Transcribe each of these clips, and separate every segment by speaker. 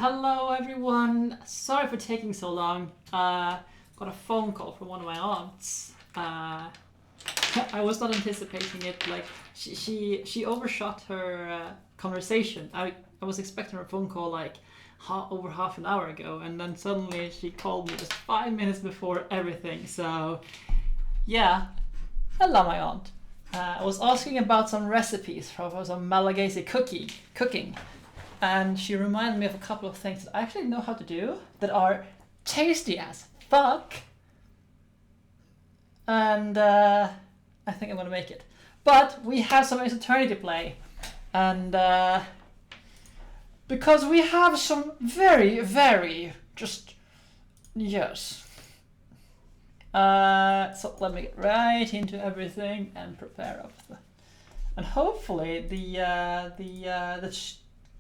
Speaker 1: Hello everyone. Sorry for taking so long. Got a phone call from one of my aunts. I was not anticipating it. Like she overshot her conversation. I was expecting her phone call like over half an hour ago, and then suddenly she called me just 5 minutes before everything. So yeah, hello my aunt. I was asking about some recipes for some Malagasy cooking. And she reminded me of a couple of things that I actually know how to do that are tasty as fuck. And I think I'm gonna make it. But we have some Ace Attorney to play. And because we have some very just yes. So let me get right into everything and prepare up. And hopefully the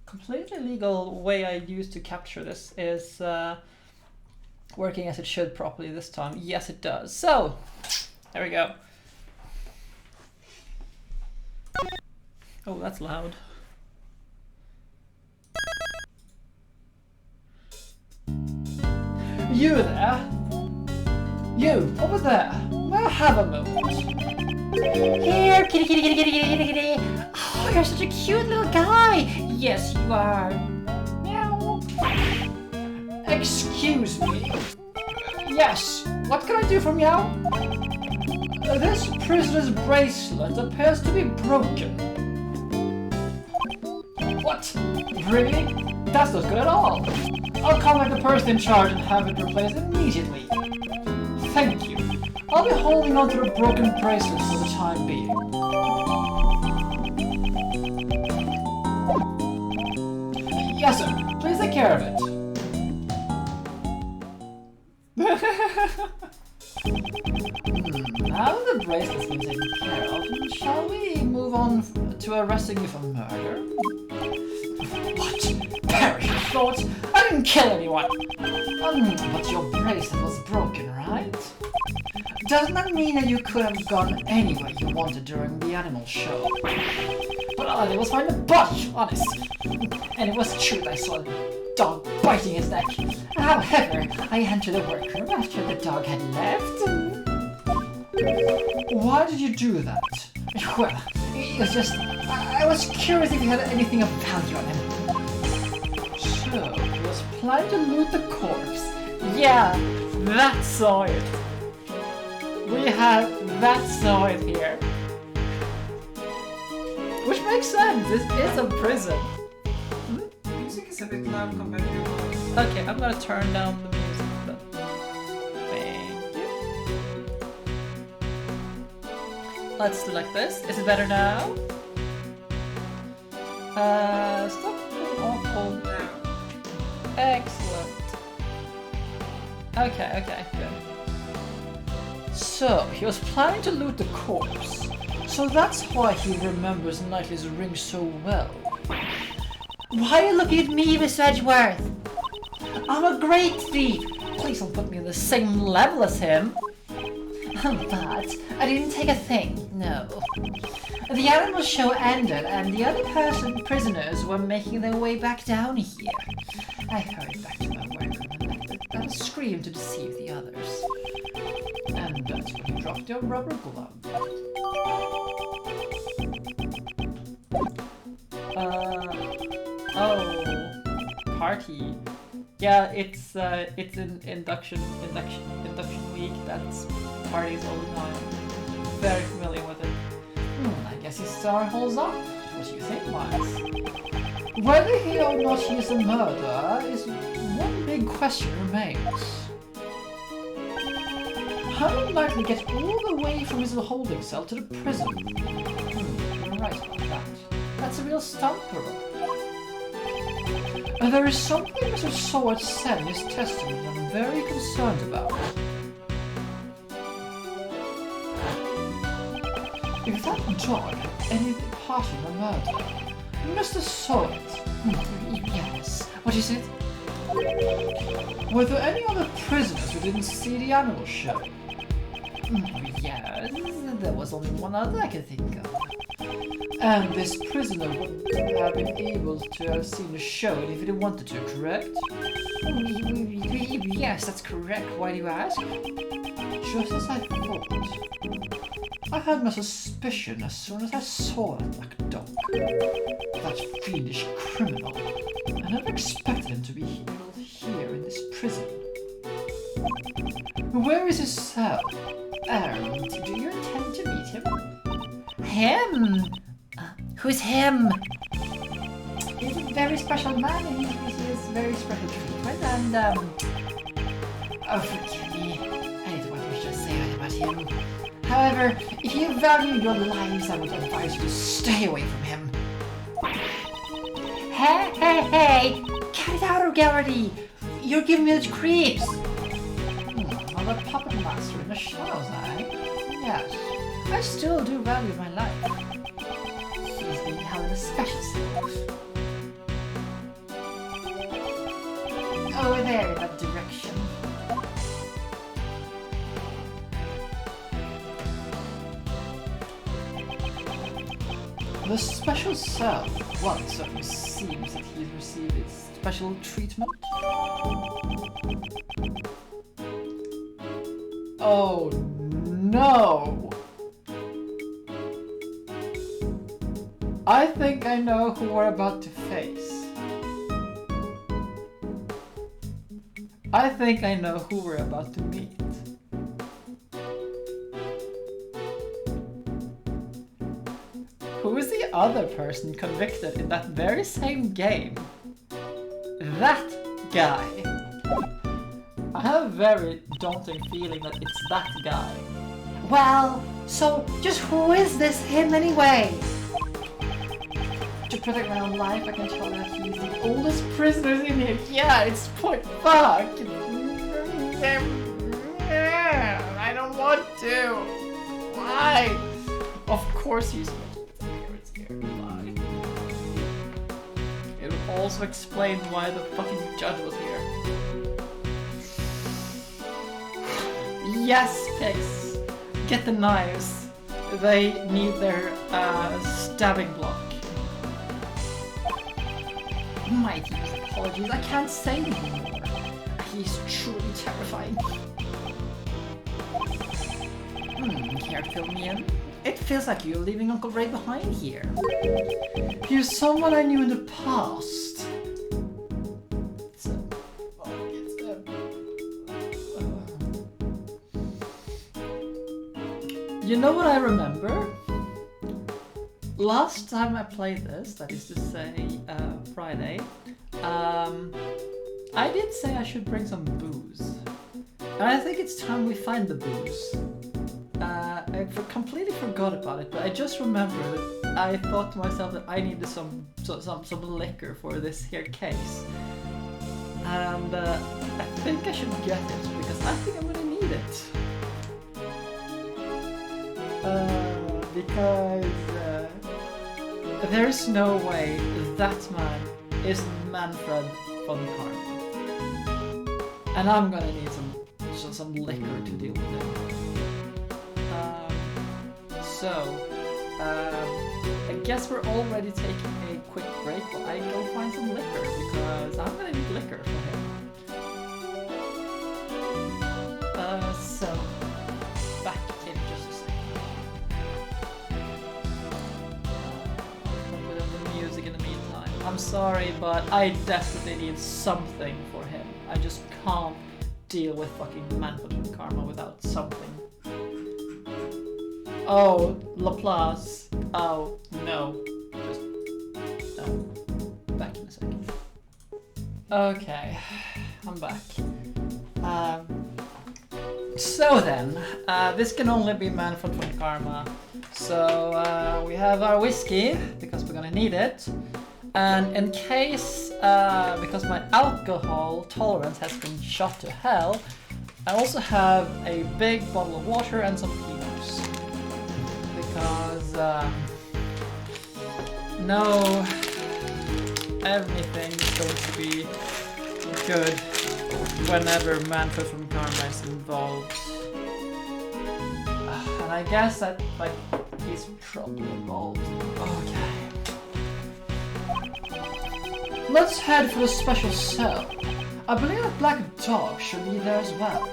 Speaker 1: completely legal way I used to capture this is working as it should properly this time. Yes, it does. So, there we go. Oh, that's loud. You there? You, over there. May I have a moment? Here, kitty. Oh, you're such a cute little guy. Yes, you are. Meow. Excuse me. Yes, what can I do for meow? This prisoner's bracelet appears to be broken. What? Really? That's not good at all. I'll contact the person in charge and have it replaced immediately. Thank you. I'll be holding on to the broken bracelet for the time being. Yes, sir. Please take care of it. Now that the bracelet's been taken care of, shall we move on to arresting you for murder? What? Perish your thoughts! I didn't kill anyone! But your bracelet was broken, right? Doesn't that mean that you could have gone anywhere you wanted during the animal show? But all I did was find a body, honestly. And it was true that I saw a dog biting his neck. However, I entered the workroom after the dog had left. Why did you do that? Well, it was just... I was curious if you had anything of value on him. So, he was planning to loot the corpse. Yeah, that saw it. We have that saw it here. Which makes sense, this is a prison.
Speaker 2: Music is a bit loud compared to yours.
Speaker 1: Okay, I'm gonna turn down the music. Thank you. Let's do like this. Is it better now? Stop being awful.
Speaker 2: Now.
Speaker 1: Excellent. Okay, good. So, he was planning to loot the corpse. So that's why he remembers Knightley's ring so well. Why are you looking at me, Miss Edgeworth? I'm a great thief. Please don't put me on the same level as him. But I didn't take a thing, no. The animal show ended and the other prisoners were making their way back down here. I hurried back to my workroom and let a scream to deceive the others. And that's when you dropped your rubber glove. Oh, party. Yeah, it's an induction week. That's parties all the time. Very familiar with it. I guess his star holds up. What do you think, Miles? Whether he or not he is a murderer is one big question remains. How did Knightley get all the way from his holding cell to the prison? You're right about that. That's a real stumper. And there is something Mr. Seward said in his testimony I'm very concerned about. If that dog had any part in the murder, Mr. Seward... Yes, what is it? Were there any other prisoners who didn't see the animal show? Yes, there was only one other I could think of. And this prisoner wouldn't have been able to have seen the show if he wanted to, correct? Yes, that's correct. Why do you ask? Just as I thought. I had my suspicion as soon as I saw that black dog. That fiendish criminal. I never expected him to be held here in this prison. Where is his cell? And do you intend to meet him? Him? Who's him? He's a very special man and he receives very special treatment and oh, forgive me. I didn't want to just say that about him. However, if you value your lives, I would advise you to stay away from him. Hey! Get it out of gallery! You're giving me the creeps! Well, the puppet master in the shadows, Yes, I still do value my life. He's being held in a special cell. Over there in that direction. The special cell. What? So it seems that he's received his special treatment? Oh no! I think I know who we're about to face. I think I know who we're about to meet. Who is the other person convicted in that very same game? That guy. I have a very daunting feeling that it's that guy. Well, so just who is this him anyway? To protect my own life, I can tell that he's the oldest prisoner in here. Yeah, it's point fuck. I don't want to. Why? Of course he's scared. Why? It would also explain why the fucking judge was here. Yes, pigs. Get the knives. They need their stabbing block. My deepest apologies, I can't say anymore. He's truly terrifying. Care to fill me in? It feels like you're leaving Uncle Ray behind here. He's someone I knew in the past. You know what I remember? Last time I played this, that is to say Friday, I did say I should bring some booze. And I think it's time we find the booze. I completely forgot about it, but I just remembered that I thought to myself that I needed some liquor for this here case. And I think I should get it, because I think I'm gonna need it. Because there is no way that man is Manfred von Karma. And I'm gonna need some liquor to deal with him. I guess we're already taking a quick break, but I go find some liquor because I'm gonna need liquor for him. Back in just a second. I'll put up the music in the meantime. I'm sorry, but I definitely need something for him. I just can't deal with fucking Manfred von Karma without something. Oh, Laplace. Oh, no. Just... no. Back in a second. Okay. I'm back. So then, this can only be Manfred von Karma. So, we have our whiskey, because we're gonna need it. And in case, because my alcohol tolerance has been shot to hell, I also have a big bottle of water and some peanuts. Because, no, everything's going to be good whenever Manfred von Karma is involved. and I guess that, like, he's probably involved. Okay. Let's head for the special cell. I believe that black dog should be there as well.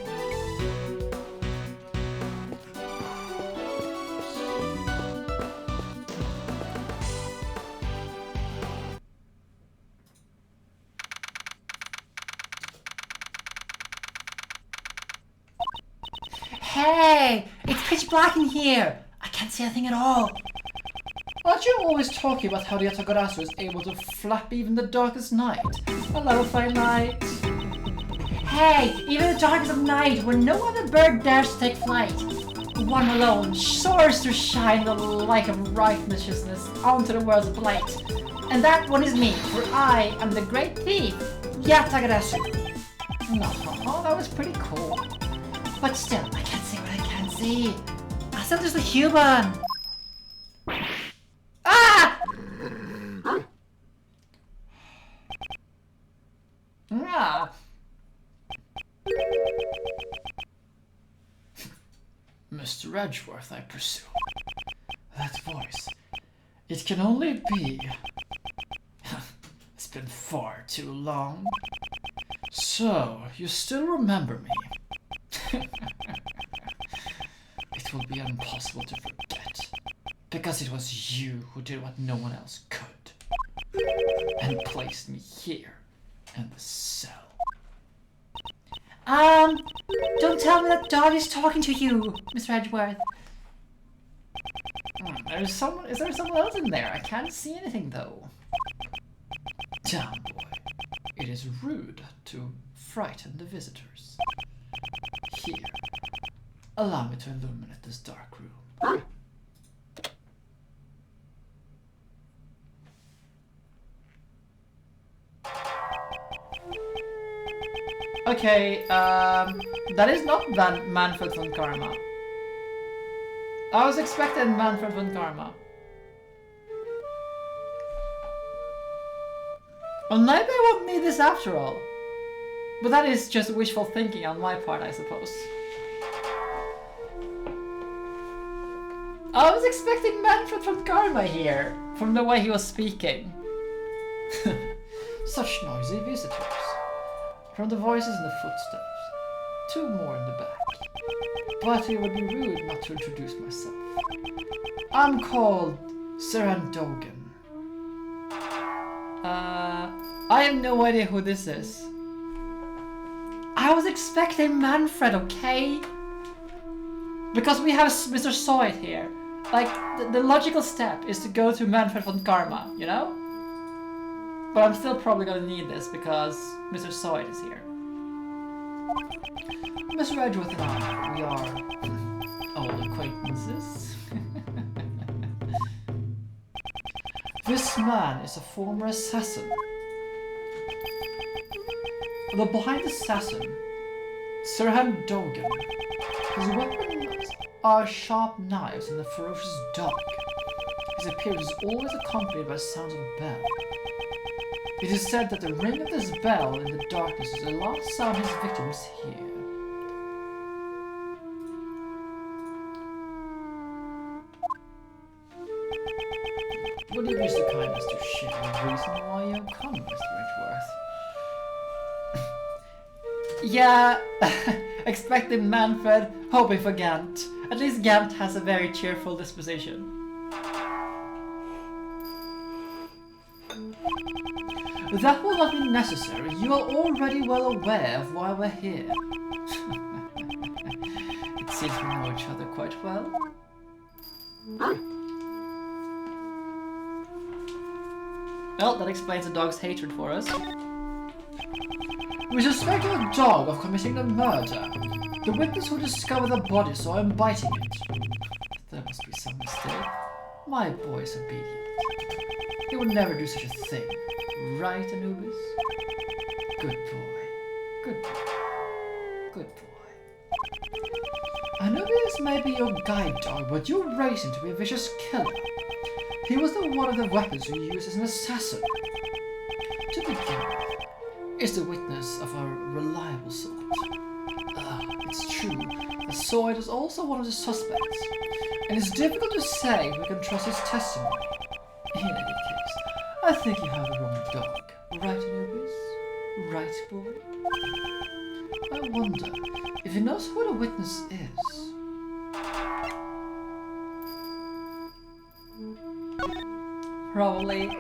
Speaker 3: Hey! It's pitch black in here! I can't see a thing at all!
Speaker 1: Aren't you always talking about how the Yatagarasu is able to flap even the darkest night? Hello, fine night.
Speaker 3: Hey! Even the darkest of night, when no other bird dares to take flight, one alone soars to shine the light of righteousness onto the world's blight. And that one is me, for I am the great thief, Yatagarasu.
Speaker 1: No, that was pretty cool.
Speaker 3: But still, I can't see what I can't see. I'm still just a human. Ah!
Speaker 1: Ah. Mr. Edgeworth, I presume. That voice. It can only be. It's been far too long. So, you still remember me? It will be impossible to forget, because it was you who did what no one else could, and placed me here in the cell.
Speaker 3: Don't tell me that dog is talking to you, Mr. Edgeworth.
Speaker 1: Is there someone else in there? I can't see anything though. Damn boy, it is rude to frighten the visitors. Here, allow me to illuminate this dark room. Okay, that is not Manfred von Karma. I was expecting Manfred von Karma. Well, maybe I won't need this after all. But that is just wishful thinking on my part, I suppose. I was expecting Manfred von Karma here, from the way he was speaking. Such noisy visitors. From the voices and the footsteps. 2 more in the back. But it would be rude not to introduce myself. I'm called Dogan. I have no idea who this is. I was expecting Manfred, okay? Because we have Mr. Soit here. Like, the logical step is to go to Manfred von Karma, you know? But I'm still probably gonna need this because Mr. Soit is here. Mr. Edgeworth and I, we are old acquaintances. This man is a former assassin. The blind assassin, Dogan. His weapons are sharp knives and a ferocious dog. His appearance is always accompanied by sounds of a bell. It is said that the ring of this bell in the darkness is the last sound his victims hear. Would you be so kind as to share the reason why you have come, Mr. Edgeworth? Yeah, expecting Manfred, hoping for Gant. At least Gant has a very cheerful disposition. That will not be necessary. You are already well aware of why we're here. It seems we know each other quite well. Well, that explains the dog's hatred for us. We suspect your dog of committing the murder. The witness who discovered the body saw him biting it. There must be some mistake. My boy is obedient. He would never do such a thing. Right, Anubis? Good boy. Good boy. Good boy. Anubis may be your guide dog, but you raised him to be a vicious killer. He was one of the weapons you used as an assassin. To begin with, is the witness of a reliable sort. It's true, the Sword is also one of the suspects, and it's difficult to say if we can trust his testimony. In any case, I think you have the wrong dog. Right, Anubis? Right, boy? I wonder if he knows who the witness is. Probably.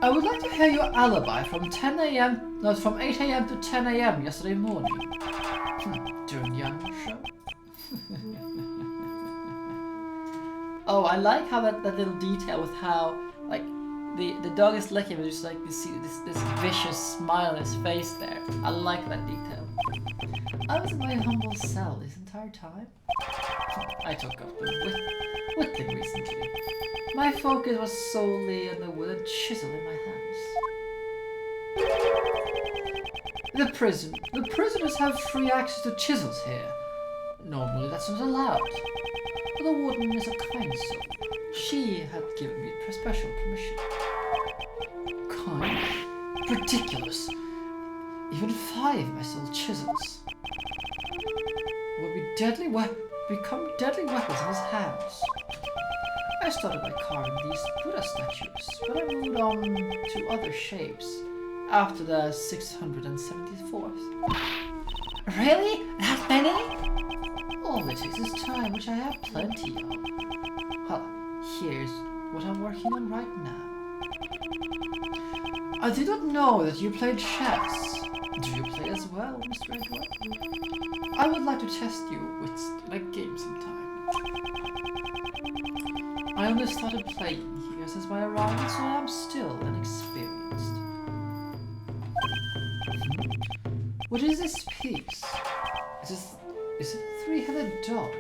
Speaker 1: I would like to hear your alibi from 10 a.m. No, from 8 a.m. to 10 a.m. yesterday morning. During the animal show. Oh, I like how that little detail with how like the dog is licking, but just like you see this vicious smile on his face there. I like that detail. I was in my humble cell this entire time. I took up the whittling recently. My focus was solely on the wooden chisel in my hands. The prisoners have free access to chisels here. Normally that's not allowed. But the warden is a kind soul. She had given me special permission. Kind? Ridiculous. Even 5 metal chisels will become deadly weapons in his hands. I started by carving these Buddha statues, but I moved on to other shapes after the 674th.
Speaker 3: Really? That many?
Speaker 1: All it takes is time, which I have plenty of. Well, here's what I'm working on right now. I did not know that you played chess. Do you play as well, Mr. Edgeworth? I would like to test you with a game sometime. I only started playing here since my arrival, so I am still inexperienced. What is this piece? Is it a 3-headed dog?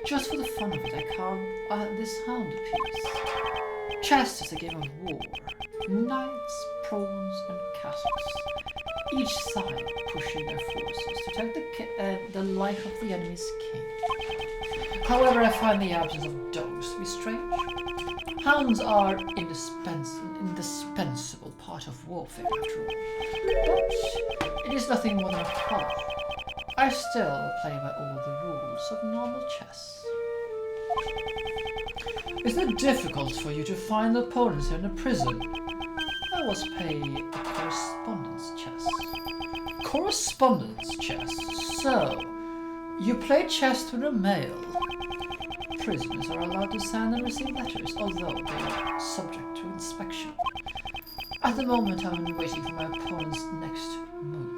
Speaker 1: Just for the fun of it, I carved this hounded piece. Chess is a game of war. Knights, pawns, and castles. Each side pushing their forces to take the life of the enemy's king. However, I find the absence of dogs to be strange. Hounds are indispensable part of warfare, after all. But it is nothing more than a hobby. I still play by all the rules of normal chess. Is it difficult for you to find opponents in a prison? I was playing a correspondence chess. Correspondence chess? So, you play chess through the mail. Prisoners are allowed to send and receive letters, although they are subject to inspection. At the moment, I'm waiting for my opponent's next move.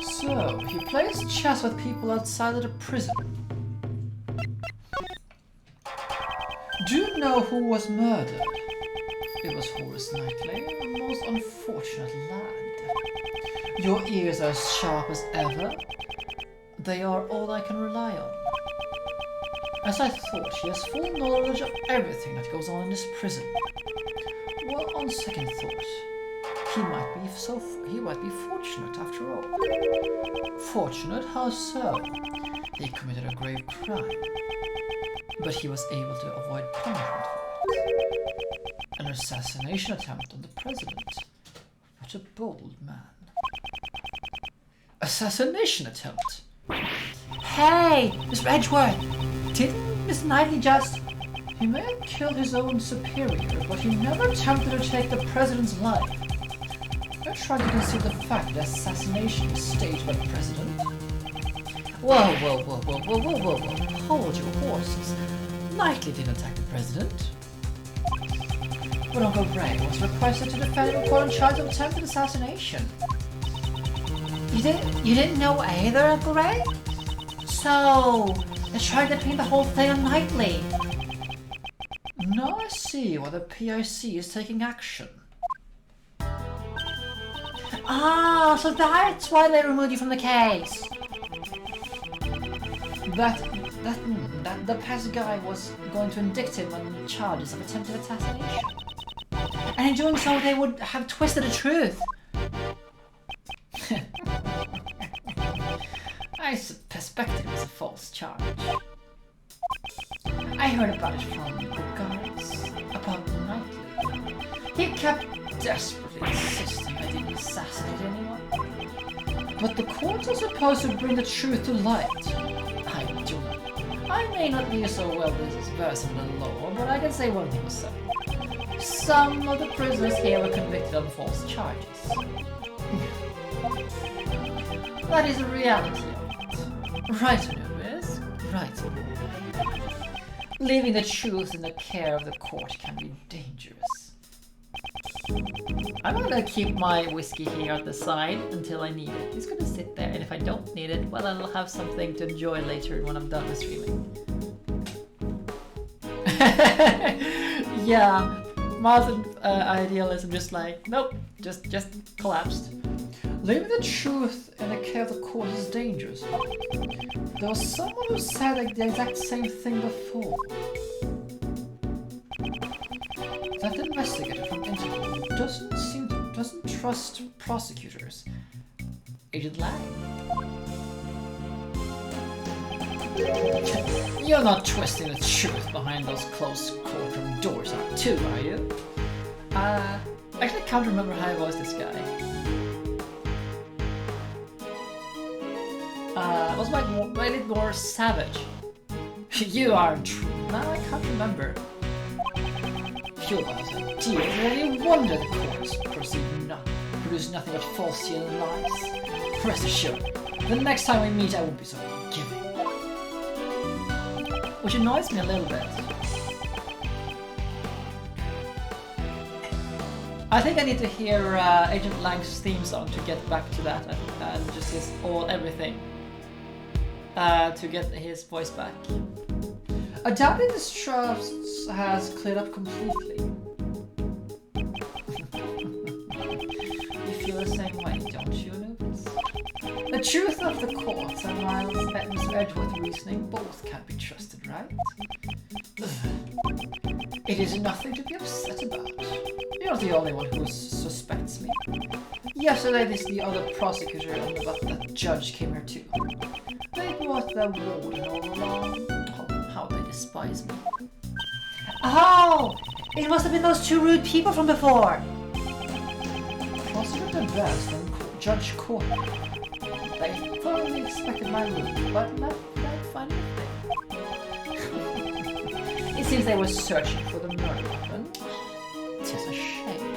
Speaker 1: So, he plays chess with people outside of the prison. Do you know who was murdered? It was Horace Knightley, a most unfortunate lad. Your ears are as sharp as ever. They are all I can rely on. As I thought, he has full knowledge of everything that goes on in this prison. Well, on second thought, he might be fortunate after all. Fortunate? How so? He committed a grave crime, but he was able to avoid punishment for it. An assassination attempt on the president. What a bold man. Assassination attempt?
Speaker 3: Hey, Mr. Edgeworth! Didn't Miss Knightley just...
Speaker 1: He may have killed his own superior, but he never attempted to take the president's life. I tried to conceal the fact that assassination is staged by the president. Whoa. Hold your horses. Knightley didn't attack the president. But Uncle Ray was requested to defend him on charge of attempted assassination.
Speaker 3: You didn't know either, Uncle Ray? So, they're trying to pin the whole thing on Knightley.
Speaker 1: Now I see why the PIC is taking action.
Speaker 3: Ah, so that's why they removed you from the case.
Speaker 1: The past guy was going to indict him on charges of attempted assassination.
Speaker 3: And in doing so, they would have twisted the truth.
Speaker 1: I suspected it was a false charge. I heard about it from the guards, about Knightley. He kept desperately insisting I didn't assassinate anyone. But the courts are supposed to bring the truth to light. I do not. I may not be so well versed in the law, but I can say one thing for certain. Some of the prisoners here were convicted on false charges. That is a reality of it. Right, Anubis. Right. Leaving the truth in the care of the court can be dangerous. I'm gonna keep my whiskey here at the side until I need it. It's gonna sit there, and if I don't need it, well, I'll have something to enjoy later when I'm done with streaming. Yeah, Martin idealism just like, nope, just collapsed. Leaving the truth in the care of the court is dangerous. There was someone who said like the exact same thing before. That investigator from Interpol doesn't trust prosecutors. Agent Lang. You're not twisting the truth behind those closed courtroom doors, are you? Actually, I can't remember how I voiced this guy. Was my bit more savage? You aren't true. No, I can't remember. Do you really wonder the courts produce nothing but falsity and lies? Rest assured, the next time we meet, I won't be so forgiving. Which annoys me a little bit. I think I need to hear Agent Lang's theme song to get back to that, and just his everything. To get his voice back. I doubt that this trust has cleared up completely. You feel the same way, don't you, Anubis? The truth of the courts and Mr. Edgeworth reasoning both can't be trusted, right? It is nothing to be upset about. You're not the only one who suspects me. Yesterday, the other prosecutor and the judge came here too. They brought their warden all along. Oh, how they despise me.
Speaker 3: Oh! It must have been those two rude people from before!
Speaker 1: Prosecutor Best and Judge Courtney. They thoroughly expected my room, but not find anything. It seems they were searching for the murder weapon. Tis a shame.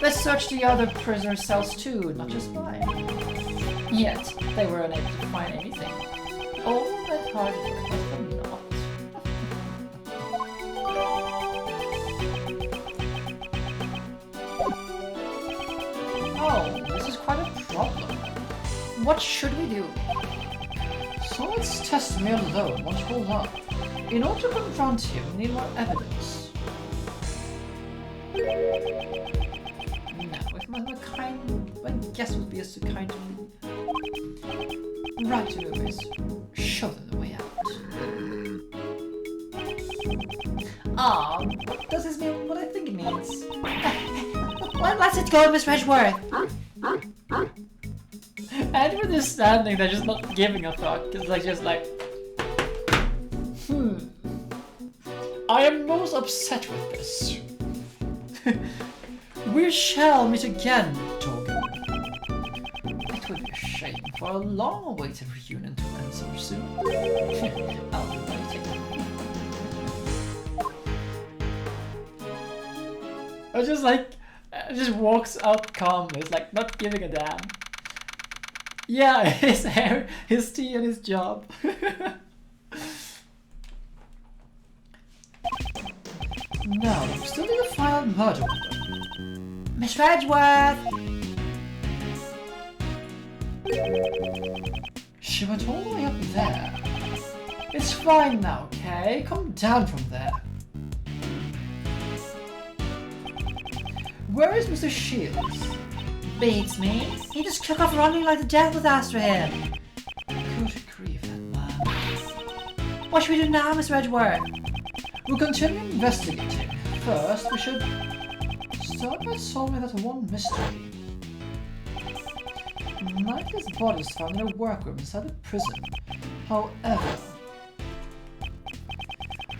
Speaker 1: They searched the other prisoners' cells too, not just mine. Yet, they were unable to find anything. All that hard work was for naught. Oh, this is quite a problem. What should we do? Someone's testimony alone won't hold up. In order to confront him, we need more evidence. Now, if my guess would be as to kind to leave. Right, Anubis. Show them the way out. What does this mean? What I think it means?
Speaker 3: Let's it go, Mr. Edgeworth!
Speaker 1: Edgeworth is standing there just not giving a fuck. It's like just like... I am most upset with this. We shall meet again, Togen. It would be a shame for a long-awaited reunion to end so soon. I'll be waiting. I just walks out calmly. It's like not giving a damn. Yeah, his hair, his tea, and his job. Now, we still need to find a murder weapon.
Speaker 3: Mr. Edgeworth!
Speaker 1: She went all the way up there. It's fine now, okay? Come down from there. Where is Mr. Shields?
Speaker 3: Beats me. He just took off running like the death was after him.
Speaker 1: Good grief, that man.
Speaker 3: What should we do now, Mr. Edgeworth?
Speaker 1: We'll continue investigating. First, we should start by solving that one mystery. Knightley's body was found in a workroom inside the prison. However,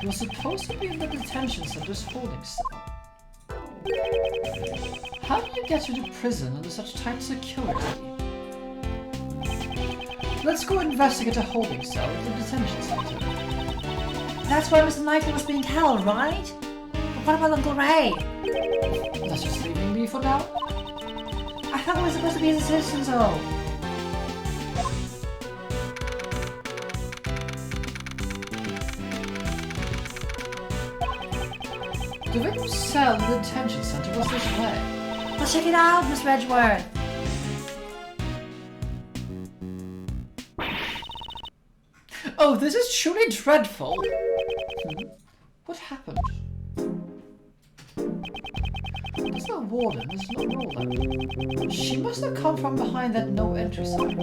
Speaker 1: he was supposed to be in the detention center's holding cell. How do you get to the prison under such tight security? Let's go investigate a holding cell at the detention center.
Speaker 3: That's where Mr. Knightley was being held, right? But what about Uncle Ray?
Speaker 1: Let's just leave him be for now.
Speaker 3: I thought it was supposed to be his assistant, though.
Speaker 1: The victim's cell in the detention center was this way.
Speaker 3: Well, check it out, Miss Edgeworth.
Speaker 1: Oh, this is truly dreadful. What happened? There's no warden, there's no roller. She must have come from behind that no entry sign.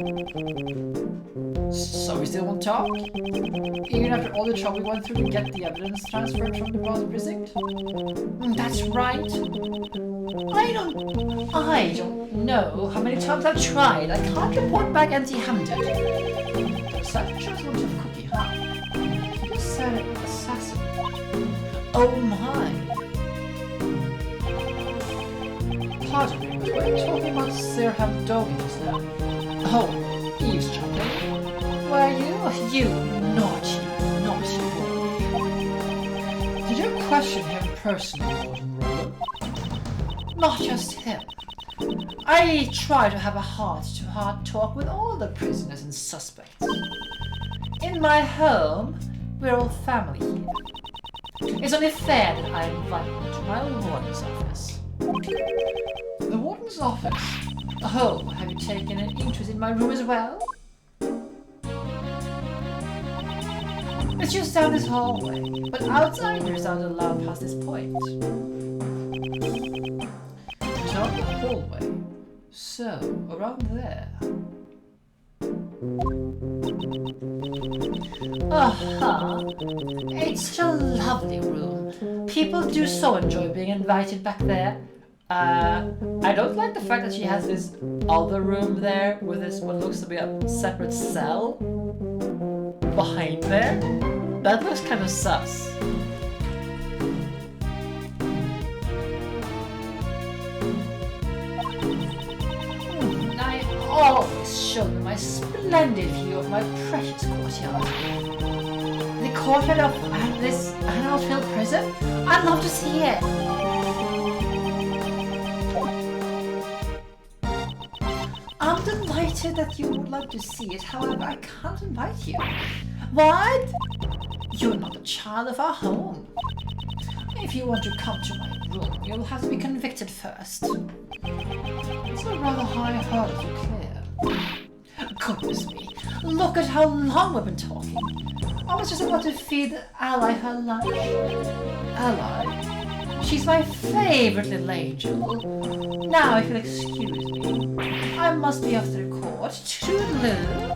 Speaker 1: So we still won't talk? Even after all the trouble we went through to get the evidence transferred from the Bronze Precinct?
Speaker 3: That's right. I don't know how many times I've tried. I can't report back empty-handed.
Speaker 1: Such just looks of cookie, huh? He just said assassin. Oh my! Pardon me, but were you talking about Sir Hamdogan just now? Oh, eavesdropping?
Speaker 3: Were you? You naughty boy.
Speaker 1: Did you question him personally, Warden Roland?
Speaker 3: Not just him. I try to have a heart-to-heart talk with all the prisoners and suspects. In my home, we're all family here. It's only fair that I invite you to my warden's office.
Speaker 1: The warden's office?
Speaker 3: Oh, have you taken an interest in my room as well? It's just down this hallway, but outsiders aren't allowed past this point.
Speaker 1: Down the hallway? So, around there.
Speaker 3: It's such a lovely room. People do so enjoy being invited back there.
Speaker 1: I don't like the fact that she has this other room there with this what looks to be a separate cell behind there. That looks kind of sus.
Speaker 3: I always show them my splendid view of my precious courtyard. The courtyard of this Anfield prison? I'd love to see it. I'm delighted that you would like to see it, however, I can't invite you. What? You're not a child of our home. If you want to come to my room, you'll have to be convicted first.
Speaker 1: It's a rather high hurdle to clear.
Speaker 3: Goodness me, look at how long we've been talking. I was just about to feed Ally her lunch.
Speaker 1: Ally?
Speaker 3: She's my favourite little angel. Now, if you'll excuse me, I must be off to the court. Toodaloo.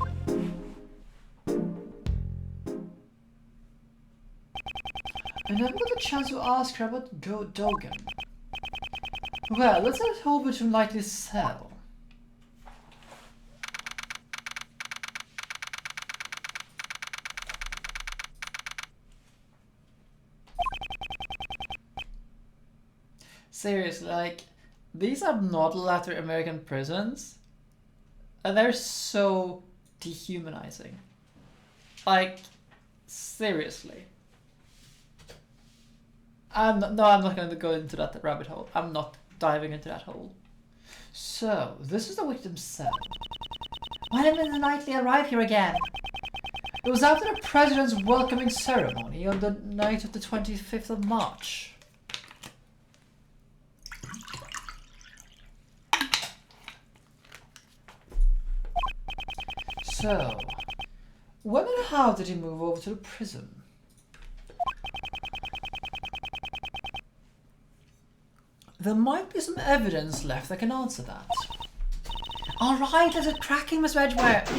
Speaker 1: I never got a chance to ask her about Dogan. Well, let's head over to Knightley's cell. Seriously, like, these are not Latin American prisons, and they're so dehumanizing. Like, seriously. I'm not going to go into that rabbit hole. I'm not diving into that hole. So, this is the victim's cell.
Speaker 3: When did Mr. Knightley arrive here again?
Speaker 1: It was after the president's welcoming ceremony on the night of the 25th of March. So, when and how did he move over to the prison? There might be some evidence left that can answer that.
Speaker 3: Alright, let's get cracking, Miss Edgeworth.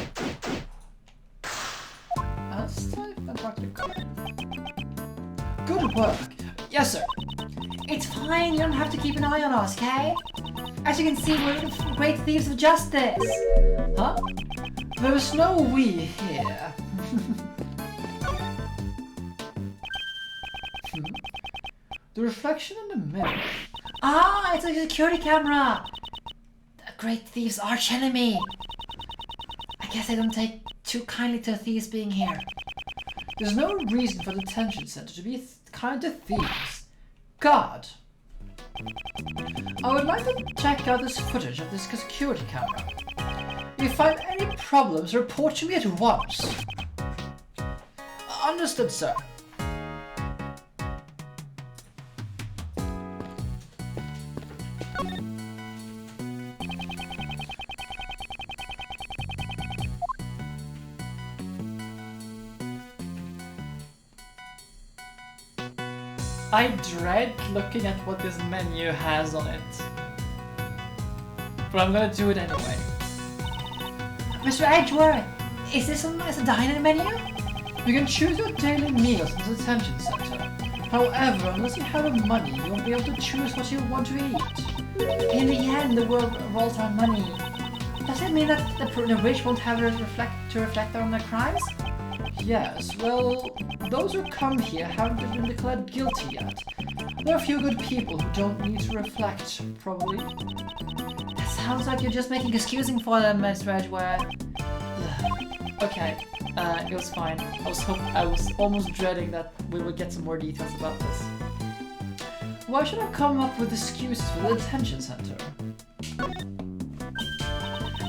Speaker 1: Good work. Yes, sir.
Speaker 3: It's fine, you don't have to keep an eye on us, okay? As you can see, we're great thieves of justice.
Speaker 1: Huh? There is no we here. The reflection in the mirror.
Speaker 3: Ah, it's a security camera! A great thief's arch enemy! I guess I don't take too kindly to thieves being here.
Speaker 1: There's no reason for the detention center to be kind to thieves. God! I would like to check out this footage of this security camera. If you find any problems, report to me at once. Understood, sir. I dread looking at what this menu has on it. But I'm gonna do it anyway.
Speaker 3: Mr. Edgeworth, is this a diner menu?
Speaker 1: You can choose your daily meals in the detention center. However, unless you have the money, you won't be able to choose what you want to eat.
Speaker 3: In the end, the world revolves around money. Does it mean that the rich won't have to reflect on their crimes?
Speaker 1: Yes, well, those who come here haven't been declared guilty yet. There are a few good people who don't need to reflect, probably.
Speaker 3: That sounds like you're just making excusing for them, Mr. Edgeworth.
Speaker 1: Okay, it was fine. I was almost dreading that we would get some more details about this. Why should I come up with excuses for the detention center?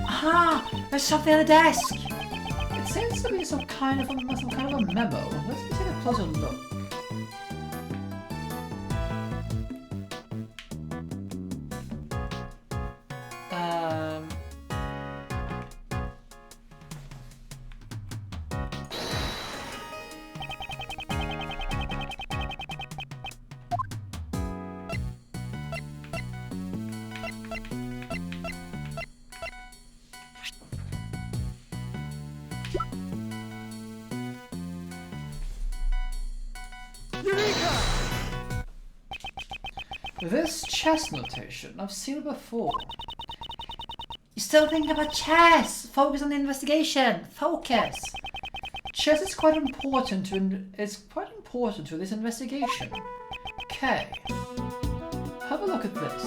Speaker 3: Ah, there's something on the desk.
Speaker 1: It seems to be some kind of a memo. Let's take a closer look. This chess notation, I've seen it before.
Speaker 3: You're still thinking about chess! Focus on the investigation! Focus!
Speaker 1: Chess is quite important to this investigation. Okay. Have a look at this.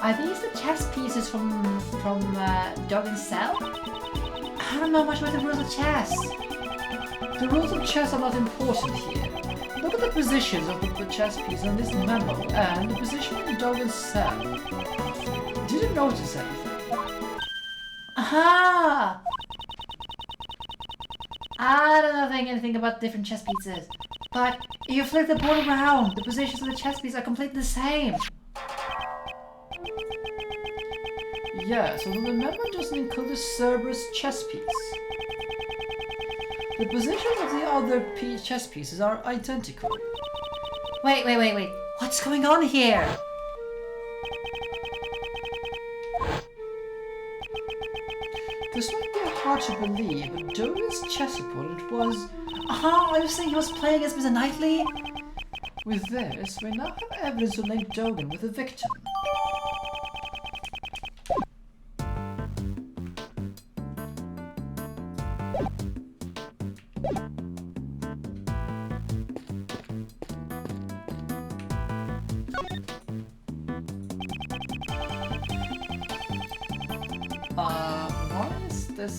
Speaker 3: Are these the chess pieces from Dogan's cell? I don't know much about the rules of chess.
Speaker 1: The rules of chess are not important here. Look at the positions of the chess pieces on this memo and the position in Dogan's cell. Did you notice anything?
Speaker 3: Aha! I don't know anything about different chess pieces, but if you flip the board around, the positions of the chess pieces are completely the same.
Speaker 1: Yeah, so the memo doesn't include the Cerberus chess piece. The positions of the other chess pieces are identical.
Speaker 3: Wait. What's going on here?
Speaker 1: This might be hard to believe, but Dogan's chess opponent was...
Speaker 3: I was saying he was playing as Mr. Knightley?
Speaker 1: With this, we now have evidence to link Dogan with the victim. What is this?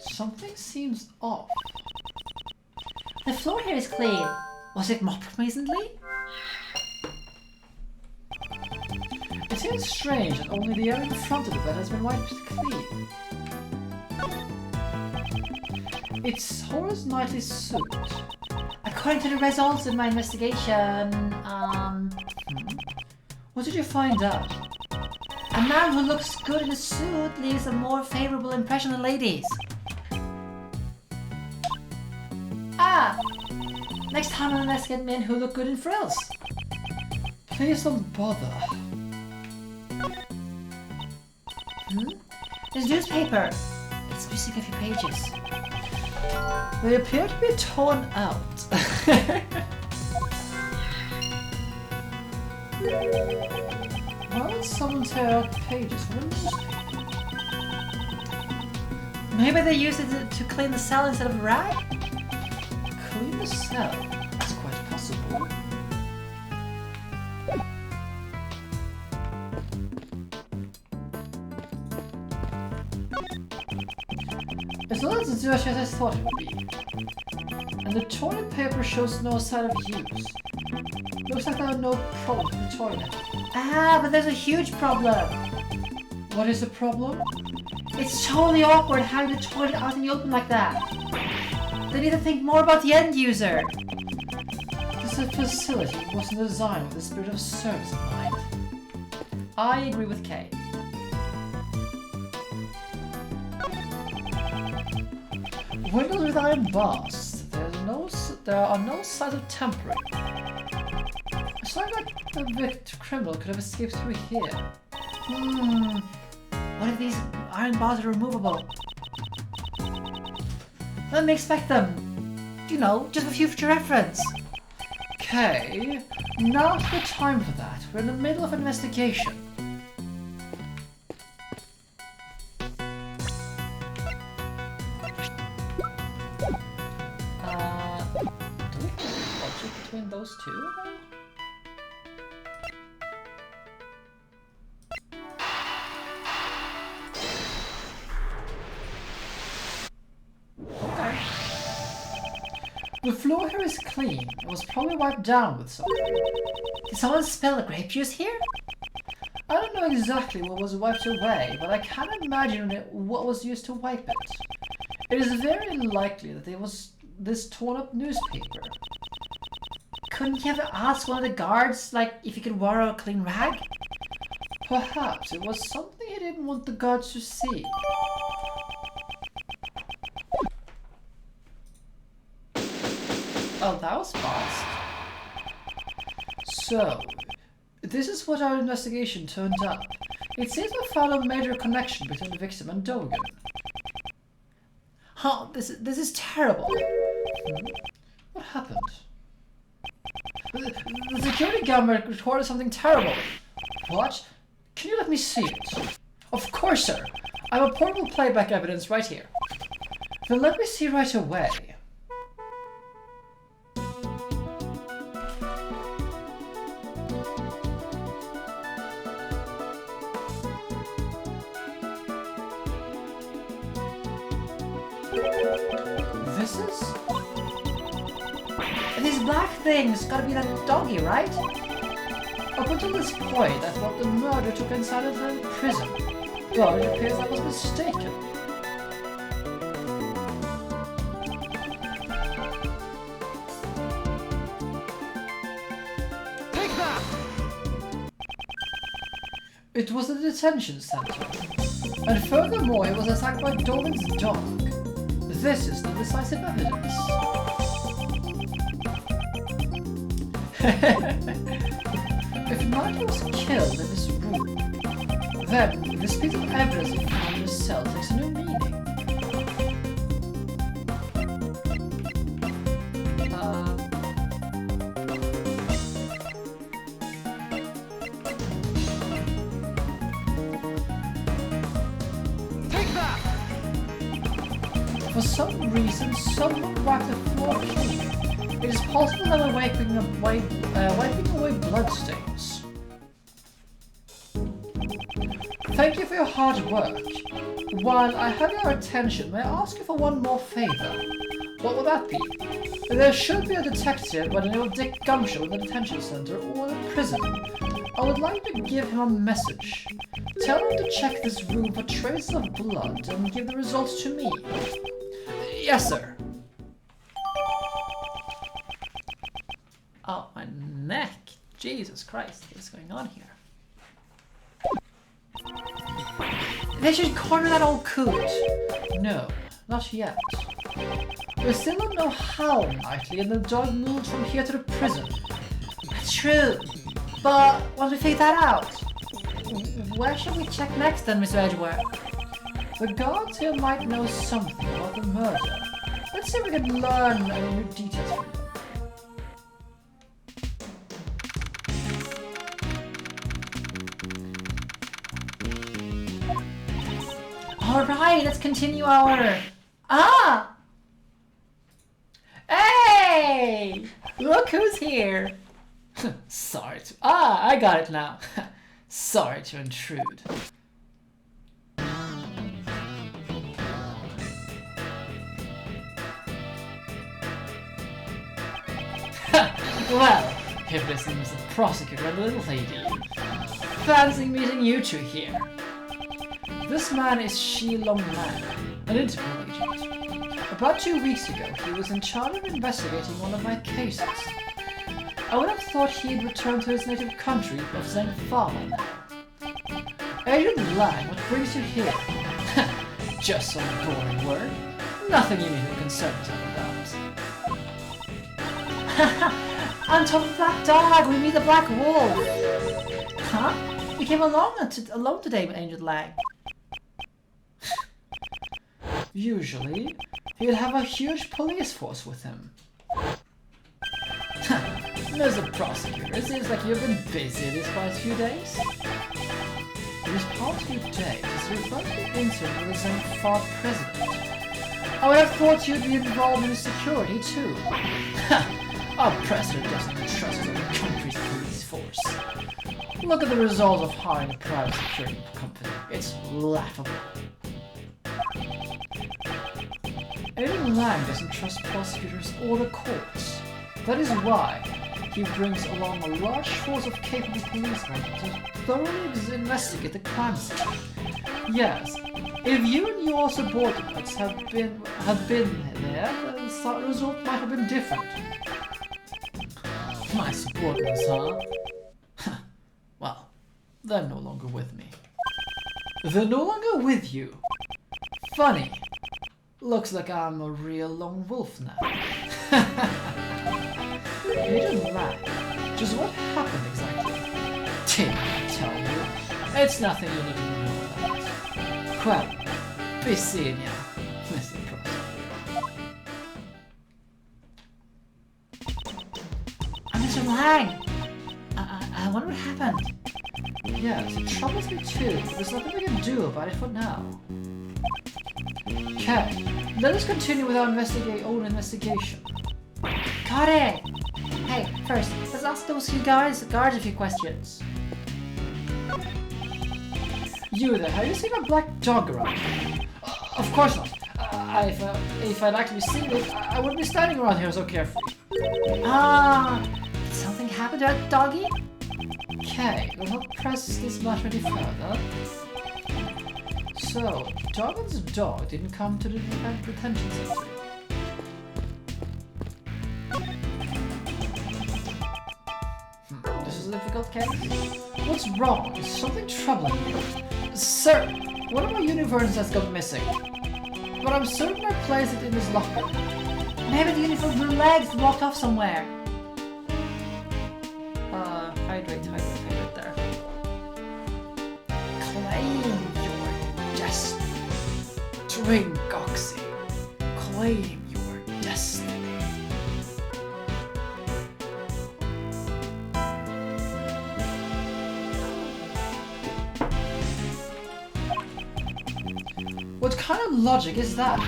Speaker 1: Something seems off.
Speaker 3: The floor here is clean. Was it mopped recently?
Speaker 1: It seems strange that only the area in front of the bed has been wiped clean. It's Horace Knightley's suit.
Speaker 3: According to the results of my investigation,
Speaker 1: What did you find out?
Speaker 3: a man who looks good in a suit leaves a more favorable impression on ladies. Next time I'll investigate men who look good in frills.
Speaker 1: Please don't bother.
Speaker 3: There's newspaper. It's missing a few pages.
Speaker 1: They appear to be torn out. Why would someone tear out pages from a newspaper?
Speaker 3: Maybe they used it to clean the cell instead of a rag?
Speaker 1: clean the cell. That's quite possible. It's not as dirty as I thought it would be. And the toilet paper shows no sign of use. Looks like there are no problems in the toilet.
Speaker 3: Ah, but there's a huge problem.
Speaker 1: What is the problem?
Speaker 3: It's totally awkward having the toilet out in the open like that. They need to think more about the end user.
Speaker 1: This facility wasn't designed with the spirit of service in mind.
Speaker 3: I agree with Kay.
Speaker 1: Windows with iron bars. There are no signs of tampering. It's like a victim criminal could have escaped through here.
Speaker 3: What if these iron bars are removable? Let me expect them. You know, just for future reference.
Speaker 1: Okay, now's the time for that. We're in the middle of an investigation. Do we have a logic between those two? Okay. The floor here is clean. It was probably wiped down with something.
Speaker 3: Did someone spill the grape juice here?
Speaker 1: I don't know exactly what was wiped away, but I can't imagine what was used to wipe it. It is very likely that it was this torn up newspaper.
Speaker 3: Couldn't you have asked one of the guards, like, if he could borrow a clean rag?
Speaker 1: Perhaps it was something he didn't want the guards to see. Oh, that was fast. So, this is what our investigation turned up. It seems we found a major connection between the victim and Dogan.
Speaker 3: Huh, this is terrible.
Speaker 1: What happened? The security camera recorded something terrible. What? Can you let me see it? Of course, sir. I have a portable playback evidence right here. Then let me see right away. This is...
Speaker 3: These black things gotta be that doggy, right?
Speaker 1: Up until this point, I thought the murder took inside of the prison. But it appears I was mistaken. Take that! It was a detention center. And furthermore, it was attacked by Dolan's dog. This is the decisive evidence. If Marty was killed in this room, then this piece of evidence he found in the cell takes a new meaning. Take that! For some reason, someone wiped the floor clean. It is possible that we're wiping away bloodstains. Thank you for your hard work. While I have your attention, may I ask you for one more favor? What will that be? There should be a detective by the name of Dick Gumshoe in the detention center or the prison. I would like to give him a message. Tell him to check this room for traces of blood and give the results to me. Yes, sir.
Speaker 3: Oh, my neck. Jesus Christ, what's going on here? They should corner that old coot.
Speaker 1: No, not yet. We still don't know how Knightley and the dog moved from here to the prison.
Speaker 3: That's true. But once we figure that out, where should we check next then, Mr. Edgeworth?
Speaker 1: The guards here might know something about the murder. Let's see if we can learn any new details from them.
Speaker 3: Alright, let's continue our... Ah! Hey! Hey! Look who's here!
Speaker 1: Sorry to... Ah, I got it now. Sorry to intrude. Well, if this is the prosecutor and the little lady. Fancy meeting you two here. This man is Shi Long Man, an Interpol agent. About 2 weeks ago, he was in charge of investigating one of my cases. I would have thought he had returned to his native country of St. Father now. Agent Lang, what brings you here? Just some boring work. Nothing you need to concern yourself about.
Speaker 3: On top of Black Dog, we meet the Black Wolf! Huh? You came alone today with Agent Lang.
Speaker 1: Usually, he'd have a huge police force with him. Mr. Prosecutor, it seems like you've been busy these past few days. These past few days is referred to the incident with the St. Father President. I would have thought you'd be involved in security too. Our president doesn't trust our country's police force. Look at the results of hiring a private security company. It's laughable. Agent Lang doesn't trust prosecutors or the courts. That is why he brings along a large force of capable policemen to thoroughly investigate the crime scene. Yes, if you and your subordinates had been there, the result might have been different. My subordinates, huh? Well, they're no longer with me. They're no longer with you. Funny. Looks like I'm a real lone wolf now. Agent Lang, just what happened exactly? Didn't I tell you? It's nothing you need to know about. Well, be seeing ya, Mr. Prosecutor.
Speaker 3: Mr. Lang! I wonder what happened.
Speaker 1: Yes, it troubles me too. There's nothing we can do about it for now. Okay, let us continue with our own investigation.
Speaker 3: Got it! Hey, first, let's ask those few guards a few questions.
Speaker 1: You there, have you seen a black dog around? Of course not. If I'd actually seen it, I wouldn't be standing around here so carefree.
Speaker 3: Did something happen to that doggy?
Speaker 1: Okay, we'll not press this matter any further. So, Doggin's dog didn't come to the detention center. This is a difficult case. What's wrong? Is something troubling you? Sir, one of my uniforms has gone missing. But I'm certain I placed it in his locker.
Speaker 3: Maybe the uniform blue legs walked off somewhere.
Speaker 1: Hydrate there.
Speaker 3: Claim your destiny.
Speaker 1: Drink, Oxy. Claim your destiny. What kind of logic is that?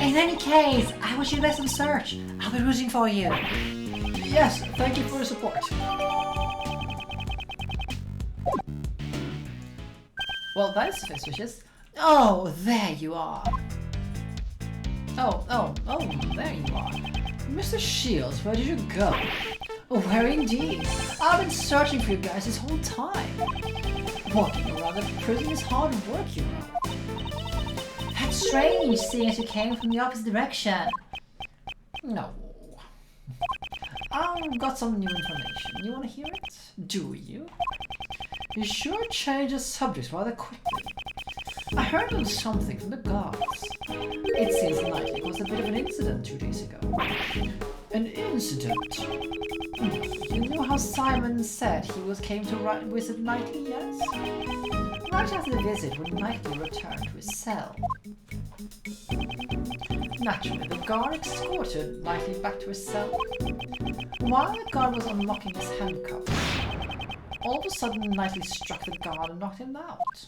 Speaker 3: In any case, I wish you the best in search. I'll be rooting for you.
Speaker 1: Yes, thank you for your support. Well, that is suspicious. Oh, there you are. Oh, there you are. Mr. Shields, where did you go? Oh, where indeed? I've been searching for you guys this whole time. Walking around the prison is hard work, you know.
Speaker 3: That's strange, seeing as you came from the opposite direction.
Speaker 1: No. I've got some new information. You want to hear it? Do you? You sure changed the subject rather quickly. I heard of something from the guards. It seems like it was a bit of an incident 2 days ago. An incident? You know how Simon said he came to visit Knightley, yes? Right after the visit, when Knightley returned to his cell. Naturally, the guard escorted Knightley back to his cell. While the guard was unlocking his handcuffs, all of a sudden Knightley struck the guard and knocked him out.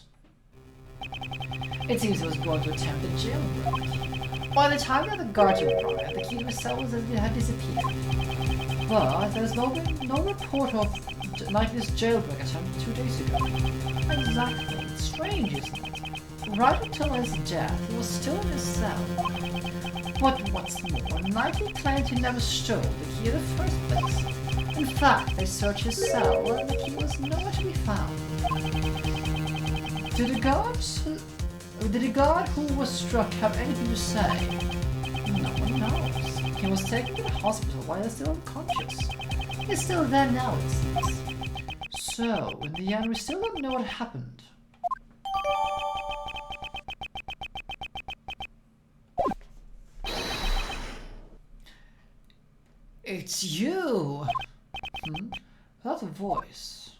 Speaker 1: It seems he was going to attempt a jailbreak. By the time that the guards arrived, the key to his cell had disappeared. But there's no report of like this jailbreak attempt 2 days ago. Exactly. It's strange, isn't it? Right until his death, he was still in his cell. But what's more, Knightley claimed he never stole the key in the first place. In fact, they searched his cell and the key was nowhere to be found. Did the guard who was struck have anything to say? No one knows. He was taken to the hospital while he's still unconscious. He's still there now, it seems. So, in the end, we still don't know what happened. It's you! That voice.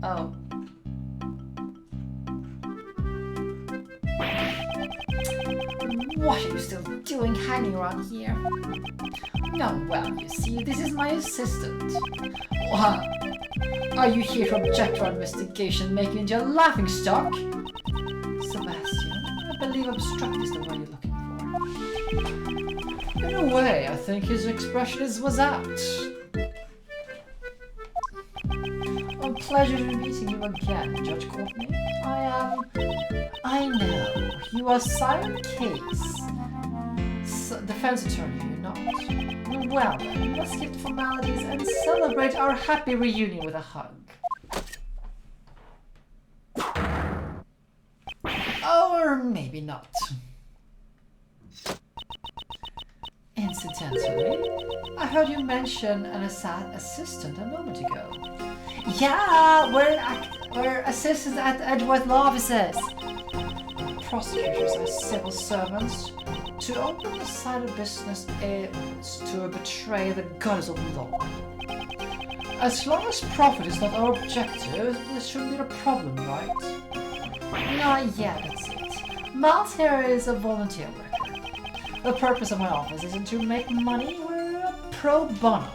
Speaker 1: Oh. What are you still doing hanging around here? No, well, you see, this is my assistant. What? Are you here to object to our investigation, making it into a laughingstock? Sebastian, I believe obstruct is the word you're looking for. In a way, I think his expression was apt. A pleasure to meeting you again, Judge Courtney. I know. You are Simon Case, defense attorney, are you not? Well then, let's skip the formalities and celebrate our happy reunion with a hug. Or maybe not. Incidentally, I heard you mention an assistant a moment ago. Yeah, we're assistants at the Edgeworth law offices. Prosecutors are civil servants. To open a side of business is to betray the goddess of law. As long as profit is not our objective, this shouldn't be a problem, right? Not yet, that's it. Miles here is a volunteer worker. The purpose of my office isn't to make money, we're pro bono.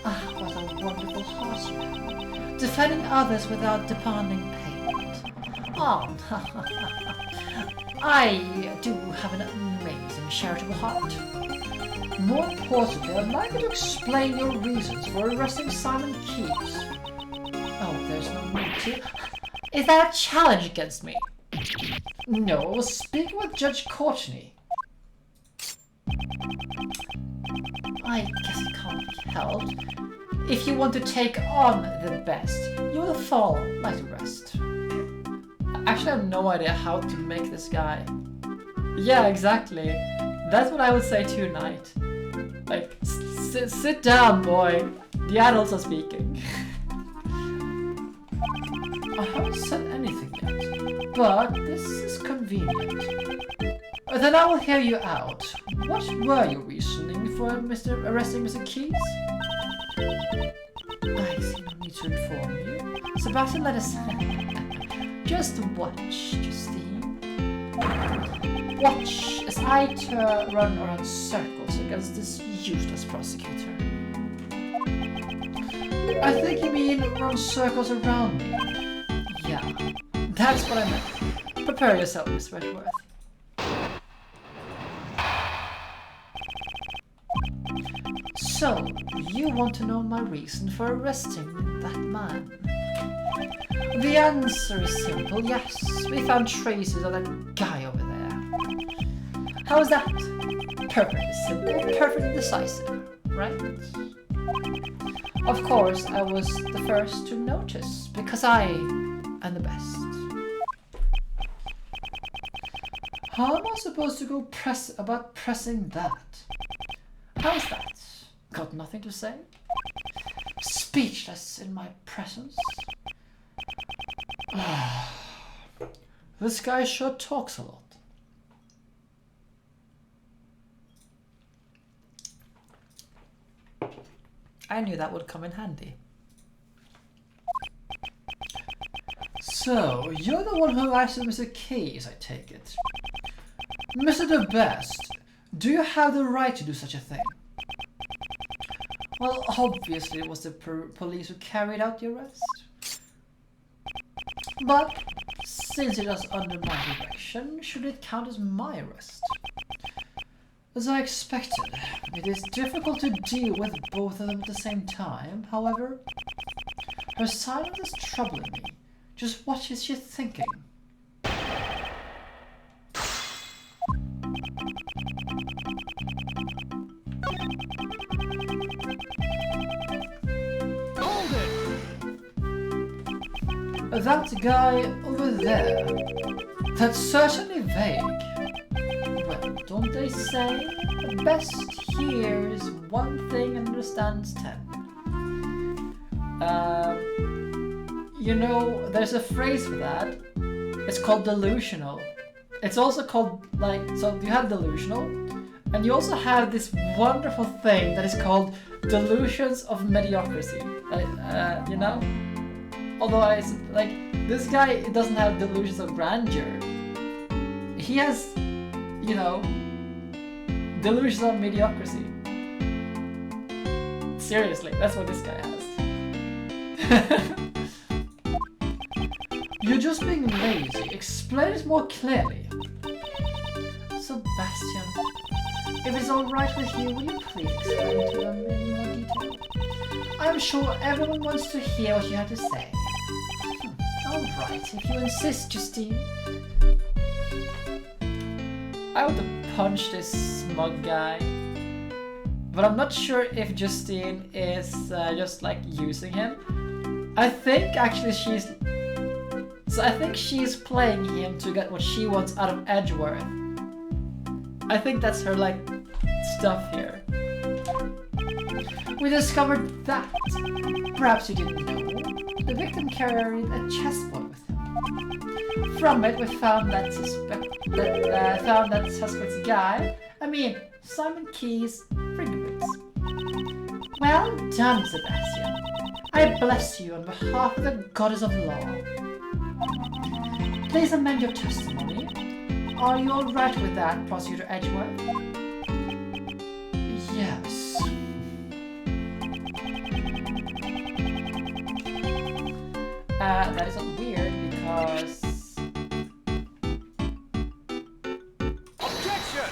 Speaker 1: Ah, what a wonderful heart you have. Defending others without demanding payment. Oh, I do have an amazing charitable heart. More importantly, I'd like you to explain your reasons for arresting Simon Keyes. Oh, there's no need to. Is that a challenge against me? No, I was speaking with Judge Courtney. I guess it can't be helped. If you want to take on the best, you will fall like the rest. Actually, I have no idea how to make this guy. Yeah, exactly. That's what I would say too, Knight. Like, sit down, boy. The adults are speaking. I haven't said anything yet, but this is convenient. Then I will hear you out. What were your reasoning for arresting Mr. Keyes? I see no need to inform you. Sebastian, let us... Just watch, Justine. Watch as I run around circles against this useless prosecutor. I think you mean run circles around me. Yeah, that's what I meant. Prepare yourself, Miss Edgeworth. So, you want to know my reason for arresting that man? The answer is simple, yes. We found traces of that guy over there. How is that? Perfectly simple, perfectly decisive, right? Of course, I was the first to notice, because I am the best. How am I supposed to go about pressing that? How's that? Got nothing to say? Speechless in my presence? This guy sure talks a lot. I knew that would come in handy. So, you're the one who arrested Mr. Keyes, I take it. Mr. the Best, do you have the right to do such a thing? Well, obviously it was the police who carried out the arrest. But since it is under my direction, should it count as my arrest? As I expected, it is difficult to deal with both of them at the same time. However, her silence is troubling me. Just what is she thinking?
Speaker 4: Hold it!
Speaker 1: That guy over there. That's certainly vague. Well, don't they say the best hears one thing and understands 10? You know, there's a phrase for that. It's called delusional. It's also called, like, so you have delusional, and you also have this wonderful thing that is called delusions of mediocrity. You know? Although, like, this guy doesn't have delusions of grandeur. He has, you know, delusions of mediocrity. Seriously, that's what this guy has. You're just being lazy. Explain it more clearly. Sebastian, if it's alright with you, will you please explain to them in more detail? I'm sure everyone wants to hear what you have to say. Alright, if you insist, Justine. I want to punch this smug guy. But I'm not sure if Justine is just like using him. I think actually she's playing him to get what she wants out of Edgeworth. I think that's her like stuff here. We discovered that. Perhaps you didn't know. The victim carried a chessboard with him. From it, we found that suspect's guy. Simon Key's fingerprints. Well done, Sebastian. I bless you on behalf of the goddess of law. Please amend your testimony. Are you alright with that, Prosecutor Edgeworth? Yes. That is weird because...
Speaker 4: Objection!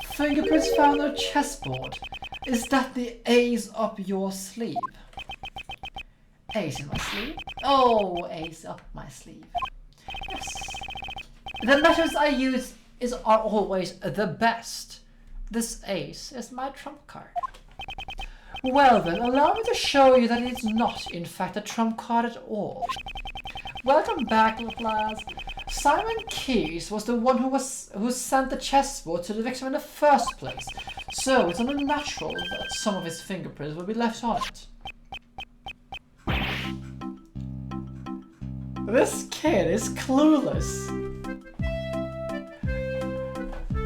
Speaker 1: Fingerprints found on a chessboard. Is that the ace up your sleeve? Ace in my sleeve? Oh, ace up my sleeve. Yes. The methods I use are always the best. This ace is my trump card. Well then, allow me to show you that it's not, in fact, a trump card at all. Welcome back, little lads. Simon Keyes was the one who sent the chessboard to the victim in the first place, so it's only natural that some of his fingerprints will be left on it. This kid is clueless.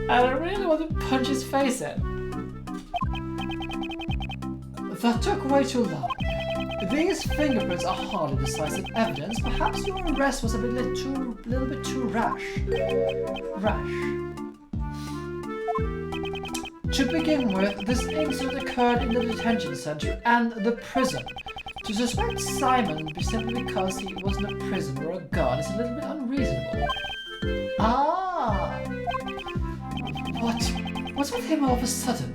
Speaker 1: I really want to punch his face in. That took way too long. These fingerprints are hardly decisive evidence. Perhaps your arrest was a little bit too rash. To begin with, this incident occurred in the detention center and the prison. To suspect Simon simply because he was in a prison or a guard is a little bit unreasonable. Ah! What's with him all of a sudden?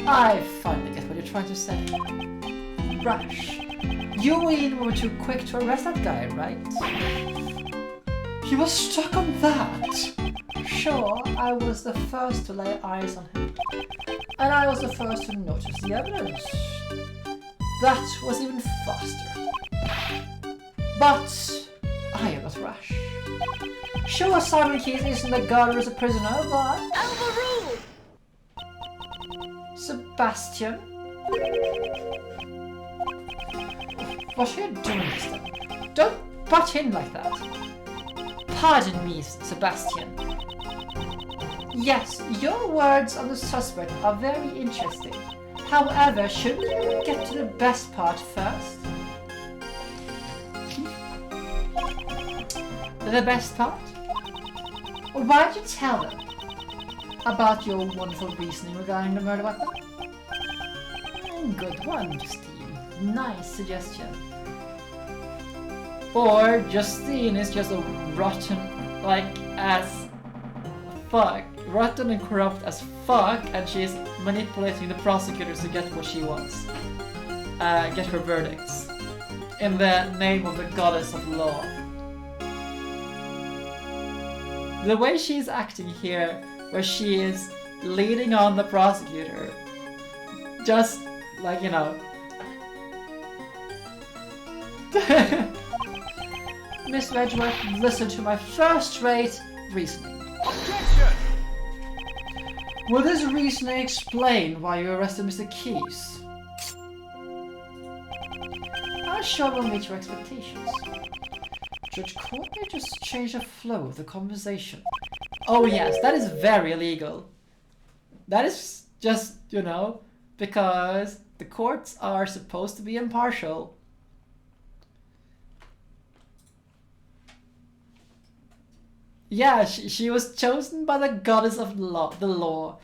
Speaker 1: I finally get what you're trying to say. Rash. You mean we were too quick to arrest that guy, right? He was stuck on that. Sure, I was the first to lay eyes on him. And I was the first to notice the evidence. That was even faster. But I am not rash. Sure, Simon Keyes isn't a guard or is a prisoner, but...
Speaker 5: Overruled!
Speaker 1: Sebastian? What are you doing this time? Don't butt in like that. Pardon me, Sebastian. Yes, your words on the suspect are very interesting. However, shouldn't we get to the best part first? The best part? Why don't you tell them about your wonderful reasoning regarding the murder weapon?
Speaker 3: good one, Justine. Nice suggestion.
Speaker 1: Or Justine is just a rotten, like, as fuck. Rotten and corrupt as fuck, and she's manipulating the prosecutors to get what she wants. Get her verdicts. In the name of the goddess of law. The way she's acting here, where she is leading on the prosecutor, just like, you know.
Speaker 3: Mr. Edgeworth, listen to my first-rate reasoning.
Speaker 2: Objection!
Speaker 1: Will this reasoning explain why you arrested Mr. Keyes?
Speaker 3: I'm sure we'll meet your expectations.
Speaker 1: Judge Courtney just changed the flow of the conversation. Oh yes, that is very illegal. That is just, you know, because the courts are supposed to be impartial. Yeah, she was chosen by the goddess of the law.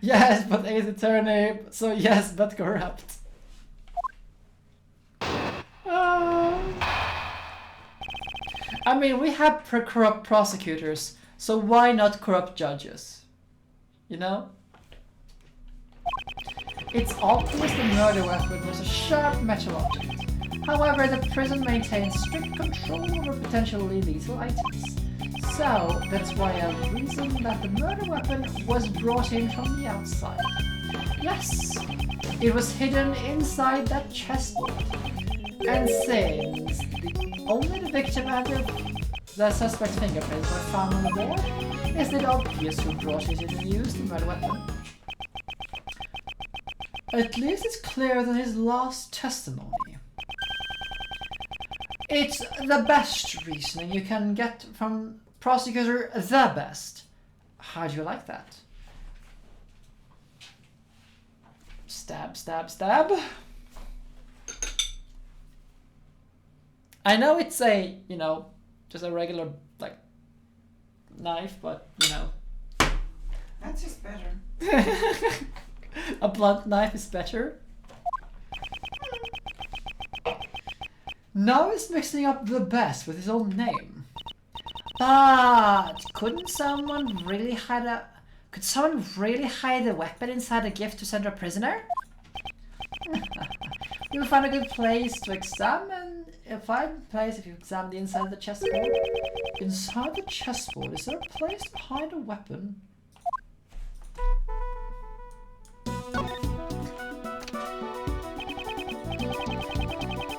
Speaker 1: Yes, but Ace Attorney, so yes, but corrupt. I mean, we have corrupt prosecutors, so why not corrupt judges? You know? It's obvious the murder weapon was a sharp metal object. However, the prison maintains strict control over potentially lethal items. So, that's why I reason that the murder weapon was brought in from the outside. Yes, it was hidden inside that chessboard. And since only the victim and the suspect's fingerprints were found on the board, is it obvious who brought it in and used the murder weapon? At least it's clearer than his last testimony. It's the best reasoning you can get from prosecutor, the best. How do you like that? Stab, stab, stab. I know it's a, you know, just a regular, like, knife, but, you know.
Speaker 2: That's just better.
Speaker 1: A blunt knife is better. Now he's mixing up the best with his own name. But couldn't someone really hide a... Could someone really hide a weapon inside a gift to send a prisoner? You'll find a good place to examine... A fine place if you examine the inside of the chessboard. Inside the chessboard, is there a place to hide a weapon?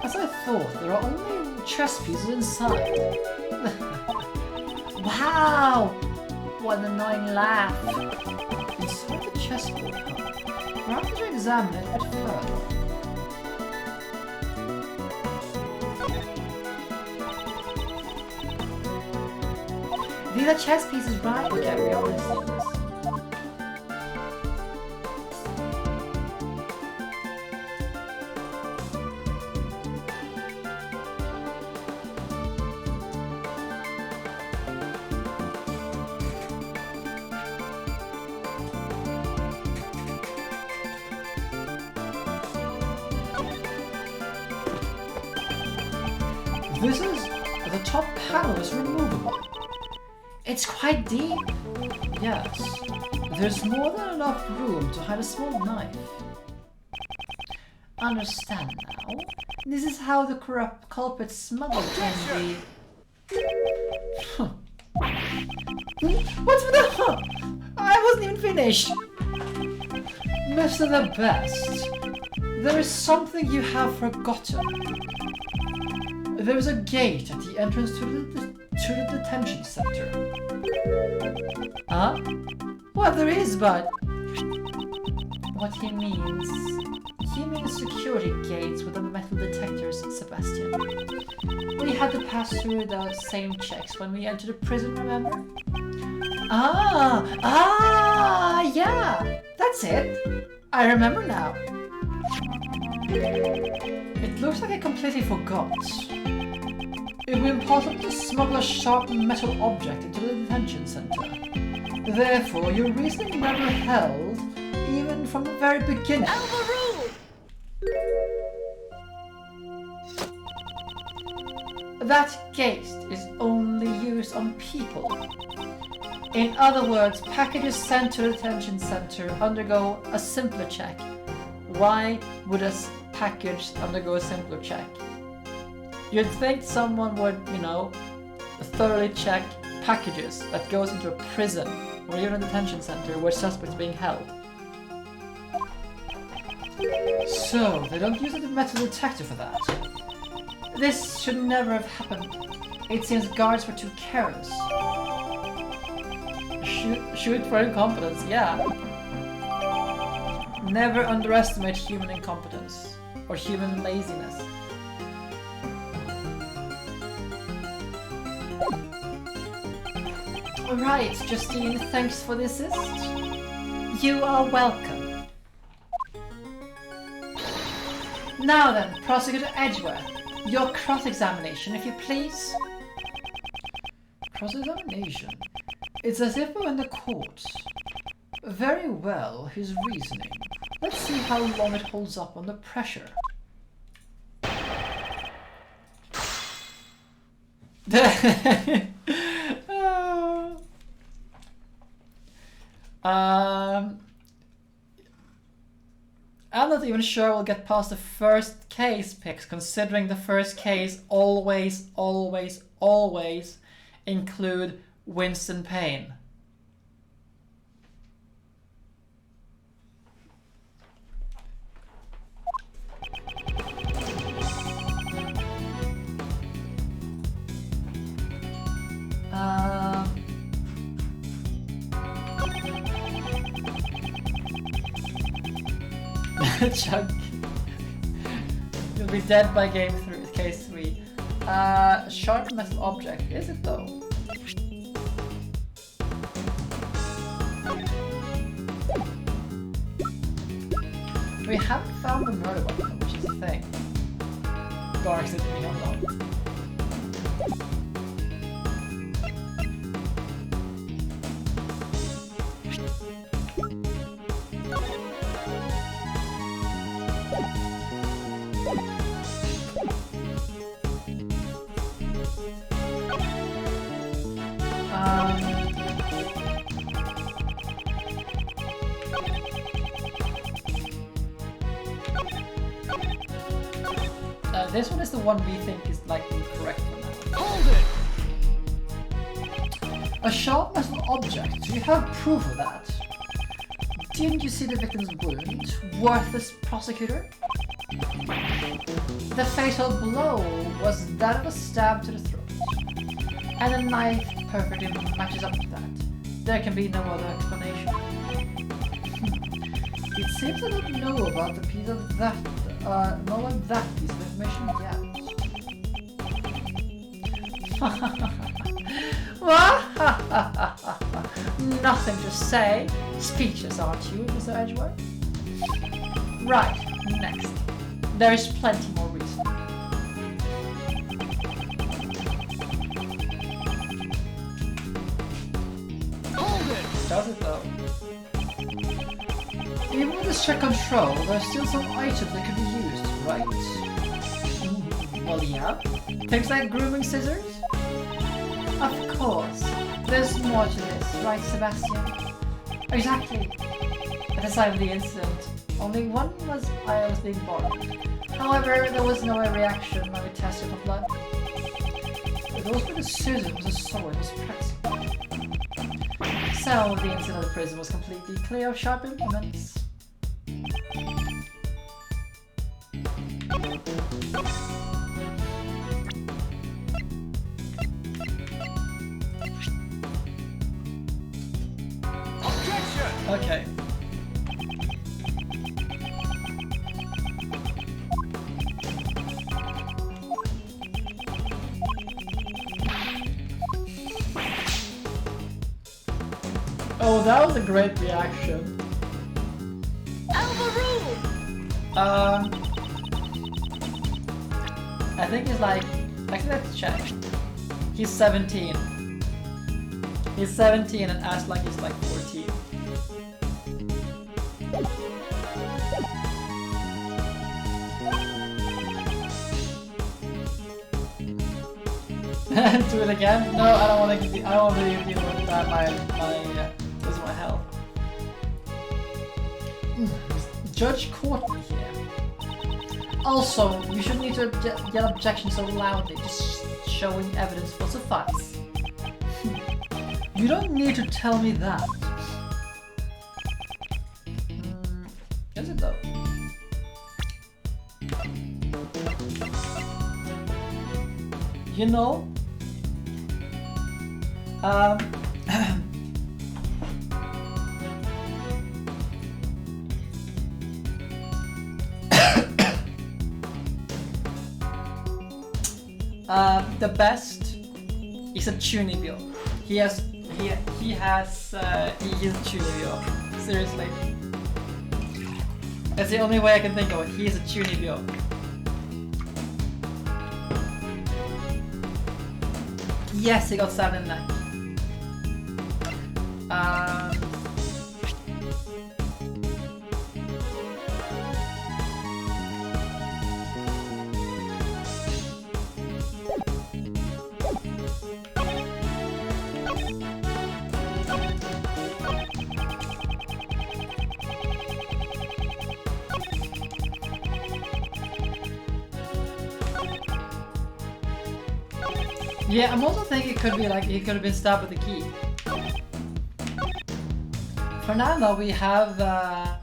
Speaker 1: As I thought, there are only chess pieces inside. Wow! What an annoying laugh. Inside the chessboard, huh? Perhaps we should examine it a bit further. These are chess pieces, right? Okay, we already seen this. This is... the top panel is removable. It's quite deep. Yes. There's more than enough room to hide a small knife. Understand now? This is how the corrupt culprit smuggled in the... What's with the... I wasn't even finished! Mr. the Best, there is something you have forgotten. There is a gate at the entrance to the detention center. Huh? Well, there is, but... What he means security gates with the metal detectors, Sebastian. We had to pass through the same checks when we entered the prison, remember? Yeah! That's it! I remember now. It looks like I completely forgot. It would be impossible to smuggle a sharp metal object into the detention center. Therefore, your reasoning never held, even from the very beginning.
Speaker 4: Overruled!
Speaker 1: That gate is only used on people. In other words, packages sent to the detention center undergo a simpler check. Why would a package undergo a simpler check? You'd think someone would, you know, thoroughly check packages that goes into a prison or even a detention center where suspects are being held. So, they don't use a metal detector for that. This should never have happened. It seems guards were too careless. Shoot for incompetence, yeah. Never underestimate human incompetence or human laziness. Alright, Justine, thanks for the assist. You are welcome. Now then, Prosecutor Edgeworth, your cross-examination, if you please. Cross-examination? It's as if we're in the court. Very well, his reasoning. Let's see how long it holds up under pressure. I'm not even sure we'll get past the first case picks, considering the first case always include Winston Payne. Chuck. You'll be dead by case 3. Sharp metal object, is it though? We haven't found the murder weapon, which is the thing. Garx is me alone. This one is the one we think is likely correct for now.
Speaker 4: Hold
Speaker 1: it! A sharp metal object? Do you have proof of that? Didn't you see the victim's wound? Worthless prosecutor? The fatal blow was that of a stab to the throat. And a knife perfectly matches up to that. There can be no other explanation. It seems I don't know about the piece of that piece of information yet. Nothing to say. Speechless, aren't you, Mr. Edgeworth? Right, next. There is plenty more reason.
Speaker 4: Hold it!
Speaker 1: Does it though? Even with this check control, there are still some items that could be used, right? Well, yeah. Things like grooming scissors? Of course. There's more to this, right, Sebastian? Exactly. At the time of the incident, only one eye was being borrowed. However, there was no reaction when we tested for blood. Those were the scissors, the sword was practical. So, the inside of the prison was completely clear of sharp implements.
Speaker 4: Objection!
Speaker 1: Okay. Oh, that was a great reaction.
Speaker 4: Overruled!
Speaker 1: I think he's like, actually let's check. He's 17.
Speaker 3: He's 17 and acts like he's like 14. Do it again? No, I don't want to. I don't want to deal with lose my health. Judge caught me here. Also, you shouldn't need to yell objection so loudly. Just showing evidence will suffice. You don't need to tell me that. Is it though? You know, the best is a Chunibyo. He's a Chunibyo. Seriously. That's the only way I can think of it. He is a Chunibyo. Yes, he got stabbed in the neck. Yeah, I'm also thinking it could be like he could have been stabbed with a key. For now, though, we have the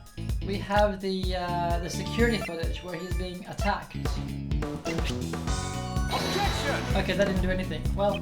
Speaker 3: security footage where he's being attacked.
Speaker 4: Objection!
Speaker 3: Okay, that didn't do anything. Well.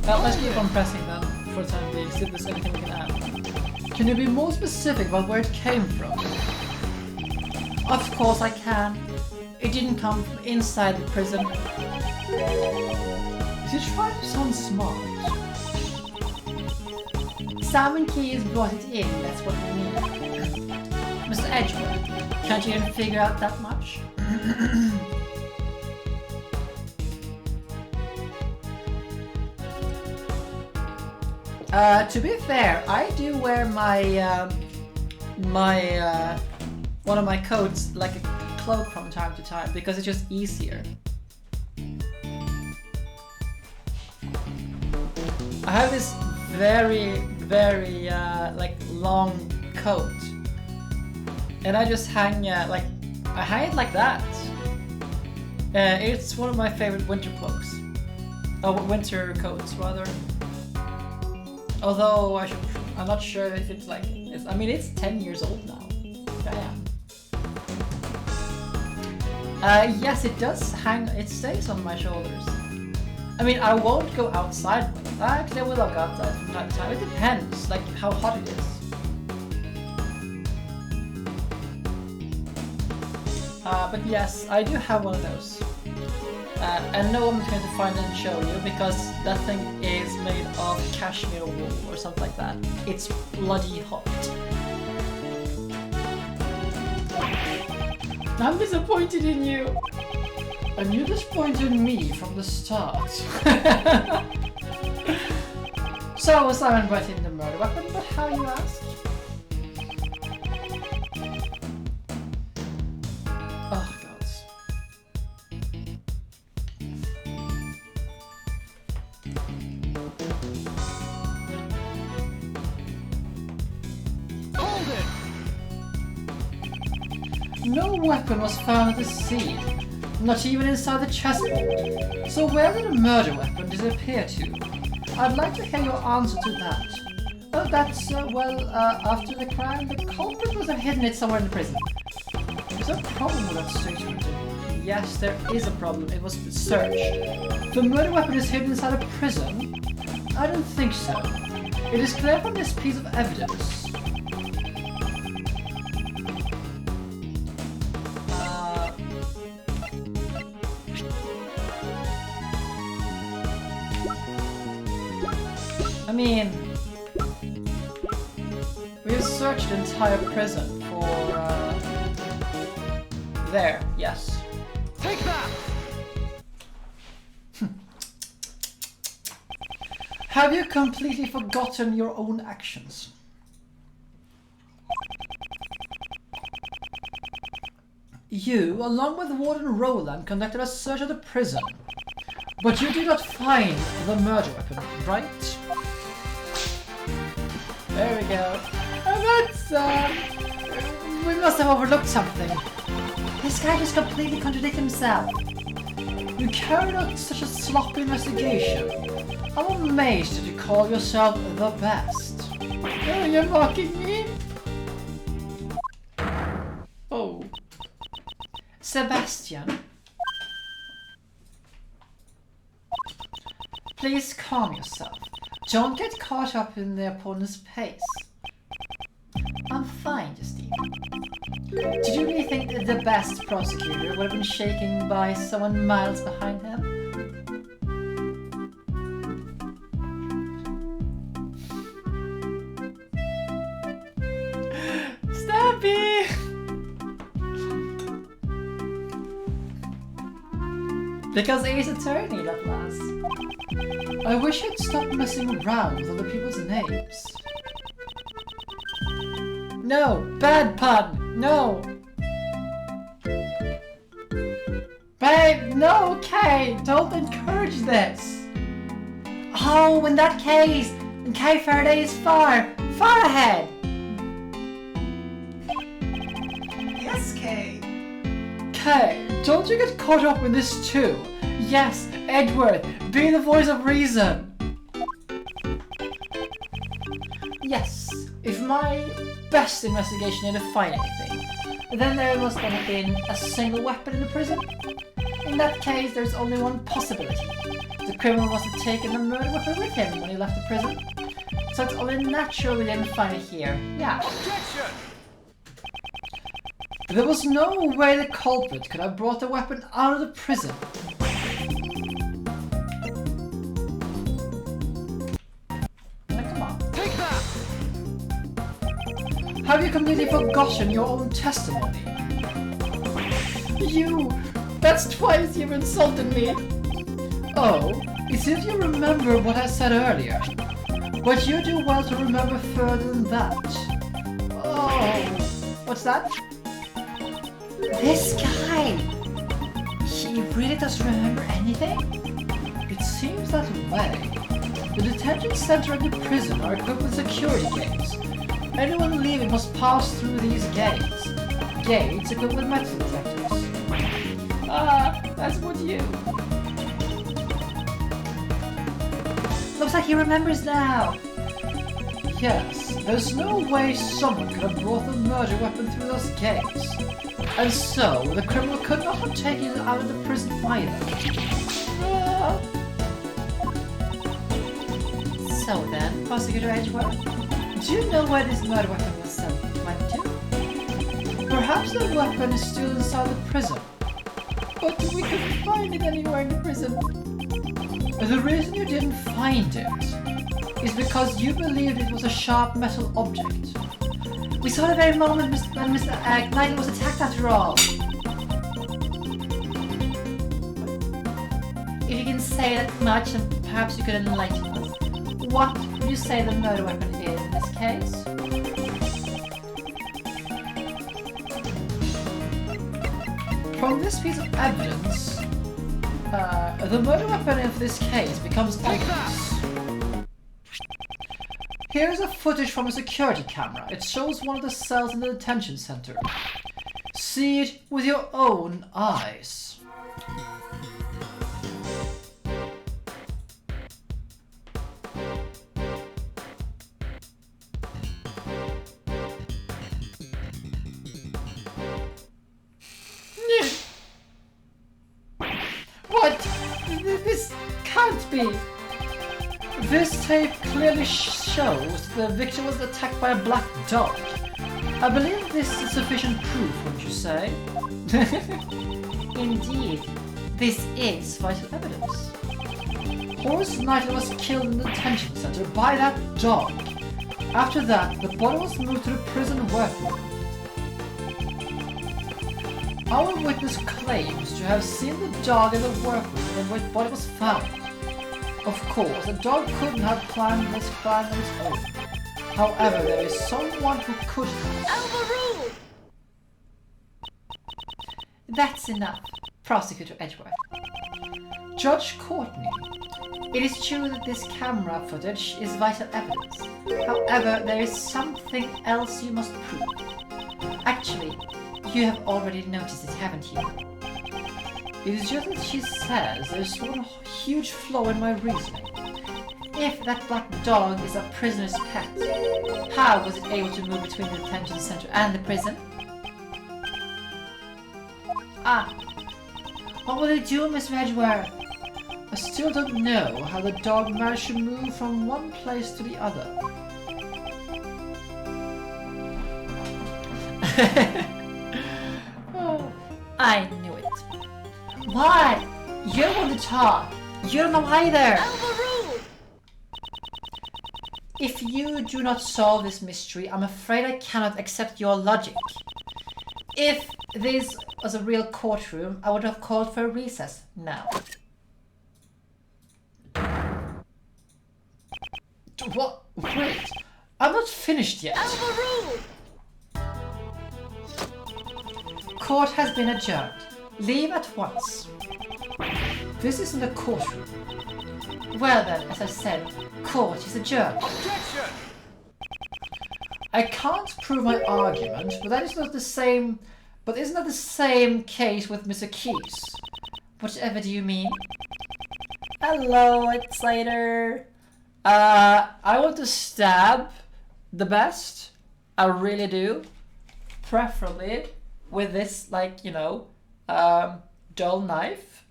Speaker 3: Well, let's keep on pressing then for the time being, see if there's anything we can add. Can you be more specific about where it came from? Of course I can. It didn't come from inside the prison. Is he trying to sound smart? Simon Keyes brought it in, that's what we need. Mr. Edgeworth, can't you even figure out that much? To be fair, I do wear my one of my coats like a cloak from time to time because it's just easier. I have this very like long coat, and I just hang I hang it like that. It's one of my favorite winter cloaks. Oh, winter coats rather. Although I'm not sure if it's like, I mean it's 10 years old now. Damn. Yes, it does hang, it stays on my shoulders. I mean, I won't go outside with it. Actually, I will go outside from time to time. It depends, like how hot it is. But yes, I do have one of those. And no one's going to find and show you because that thing is made of cashmere wool or something like that. It's bloody hot. I'm disappointed in you. And you disappointed me from the start. So Simon brought in the murder weapon, but how you ask? Oh gods.
Speaker 4: Hold it!
Speaker 3: No weapon was found at the scene, not even inside the chessboard. So where did a murder weapon disappear to? I'd like to hear your answer to that. Oh, that's, after the crime, the culprit must have hidden it somewhere in the prison. Is there a problem with that statement? Yes, there is a problem. It was searched. The murder weapon is hidden inside a prison? I don't think so. It is clear from this piece of evidence.
Speaker 1: I mean, we have searched the entire prison for, there, yes.
Speaker 4: Take that!
Speaker 1: Have you completely forgotten your own actions? You, along with Warden Roland, conducted a search of the prison. But you did not find the murder weapon, right? There we go. We must have overlooked something. This guy just completely contradicted himself. You carried out such a sloppy investigation. I'm amazed that you call yourself the best. Oh, you're mocking me? Oh. Sebastian. Please calm yourself. Don't get caught up in the opponent's pace. I'm fine, Justine. Did you really think that the best prosecutor would have been shaken by someone miles behind him? Snappy! Because he's attorney, that was. I wish you'd stop messing around with other people's names. No! Bad pun! No! Babe, no, Kay! Don't encourage this! Oh, in that case, then Kay Faraday is far ahead!
Speaker 2: Yes, Kay.
Speaker 1: Kay, don't you get caught up in this too? Yes, Edgeworth, be the voice of reason! Yes, if my best investigation didn't find anything, then there must have been a single weapon in the prison. In that case, there's only one possibility. The criminal must have taken the murder weapon with him when he left the prison. So it's only natural we didn't find it here. Yeah.
Speaker 4: Objection!
Speaker 1: There was no way the culprit could have brought the weapon out of the prison. Now, come on.
Speaker 4: Take that!
Speaker 1: Have you completely forgotten your own testimony? That's twice you've insulted me. Oh, it's if you remember what I said earlier. But you do well to remember further than that. Oh, what's that? This guy! He really doesn't remember anything? It seems that way. The detention center and the prison are equipped with security gates. Anyone leaving must pass through these gates. Gates equipped with metal detectors. That's what you... Looks like he remembers now. Yes, there's no way someone could have brought the murder weapon through those gates. And so, the criminal could not have taken it out of the prison either. So then, Prosecutor Edgeworth, do you know where this murder weapon was went to? Perhaps the weapon is still inside the prison. But we couldn't find it anywhere in the prison. The reason you didn't find it is because you believed it was a sharp metal object. We saw the very moment when Mr. Knightley was attacked after all. If you can say that much, then perhaps you could enlighten us. What would you say the murder weapon is in this case? From this piece of evidence, the murder weapon in this case becomes obvious. Here's a footage from a security camera. It shows one of the cells in the detention center. See it with your own eyes. What? This can't be. This tape clearly shows the victim was attacked by a black dog. I believe this is sufficient proof, wouldn't you say? Indeed, this is vital evidence. Horace Knightley was killed in the detention center by that dog. After that, the body was moved to the prison workroom. Our witness claims to have seen the dog in the workroom when the body was found. Of course, the dog couldn't have planned this crime on its own. However, there is someone who could have.
Speaker 4: Overruled!
Speaker 3: That's enough, Prosecutor Edgeworth.
Speaker 1: Judge Courtney.
Speaker 3: It is true that this camera footage is vital evidence. However, there is something else you must prove. Actually, you have already noticed it, haven't you?
Speaker 1: It is just that she says there's one huge flaw in my reasoning.
Speaker 3: If that black dog is a prisoner's pet, how was it able to move between the detention center and the prison? Ah, what will it do, Mr. Edgeworth?
Speaker 1: I still don't know how the dog managed to move from one place to the other.
Speaker 3: Oh, I knew it. What? You don't want to talk. You don't know either.
Speaker 4: Overruled!
Speaker 3: If you do not solve this mystery, I'm afraid I cannot accept your logic. If this was a real courtroom, I would have called for a recess now.
Speaker 1: What? Wait, I'm not finished yet.
Speaker 4: Overruled!
Speaker 3: Court has been adjourned. Leave at once.
Speaker 1: This isn't a courtroom.
Speaker 3: Well then, as I said, court is adjourned.
Speaker 4: Objection!
Speaker 1: I can't prove my argument, but that is not the same. But isn't that the same case with Mr. Keys?
Speaker 3: Whatever do you mean?
Speaker 1: Hello, it's Slater. I want to stab the best. I really do. Preferably with this, like, you know, dull knife.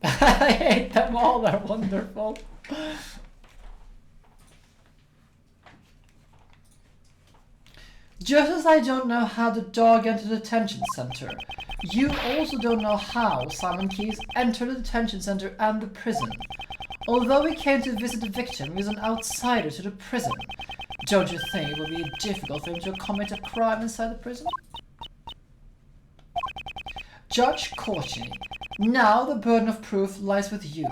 Speaker 1: I hate them all, they're wonderful. Just as I don't know how the dog entered the detention center, you also don't know how Simon Keyes entered the detention center and the prison. Although he came to visit the victim, he was an outsider to the prison. Don't you think it would be difficult for him to commit a crime inside the prison? Judge Courtney, now the burden of proof lies with you.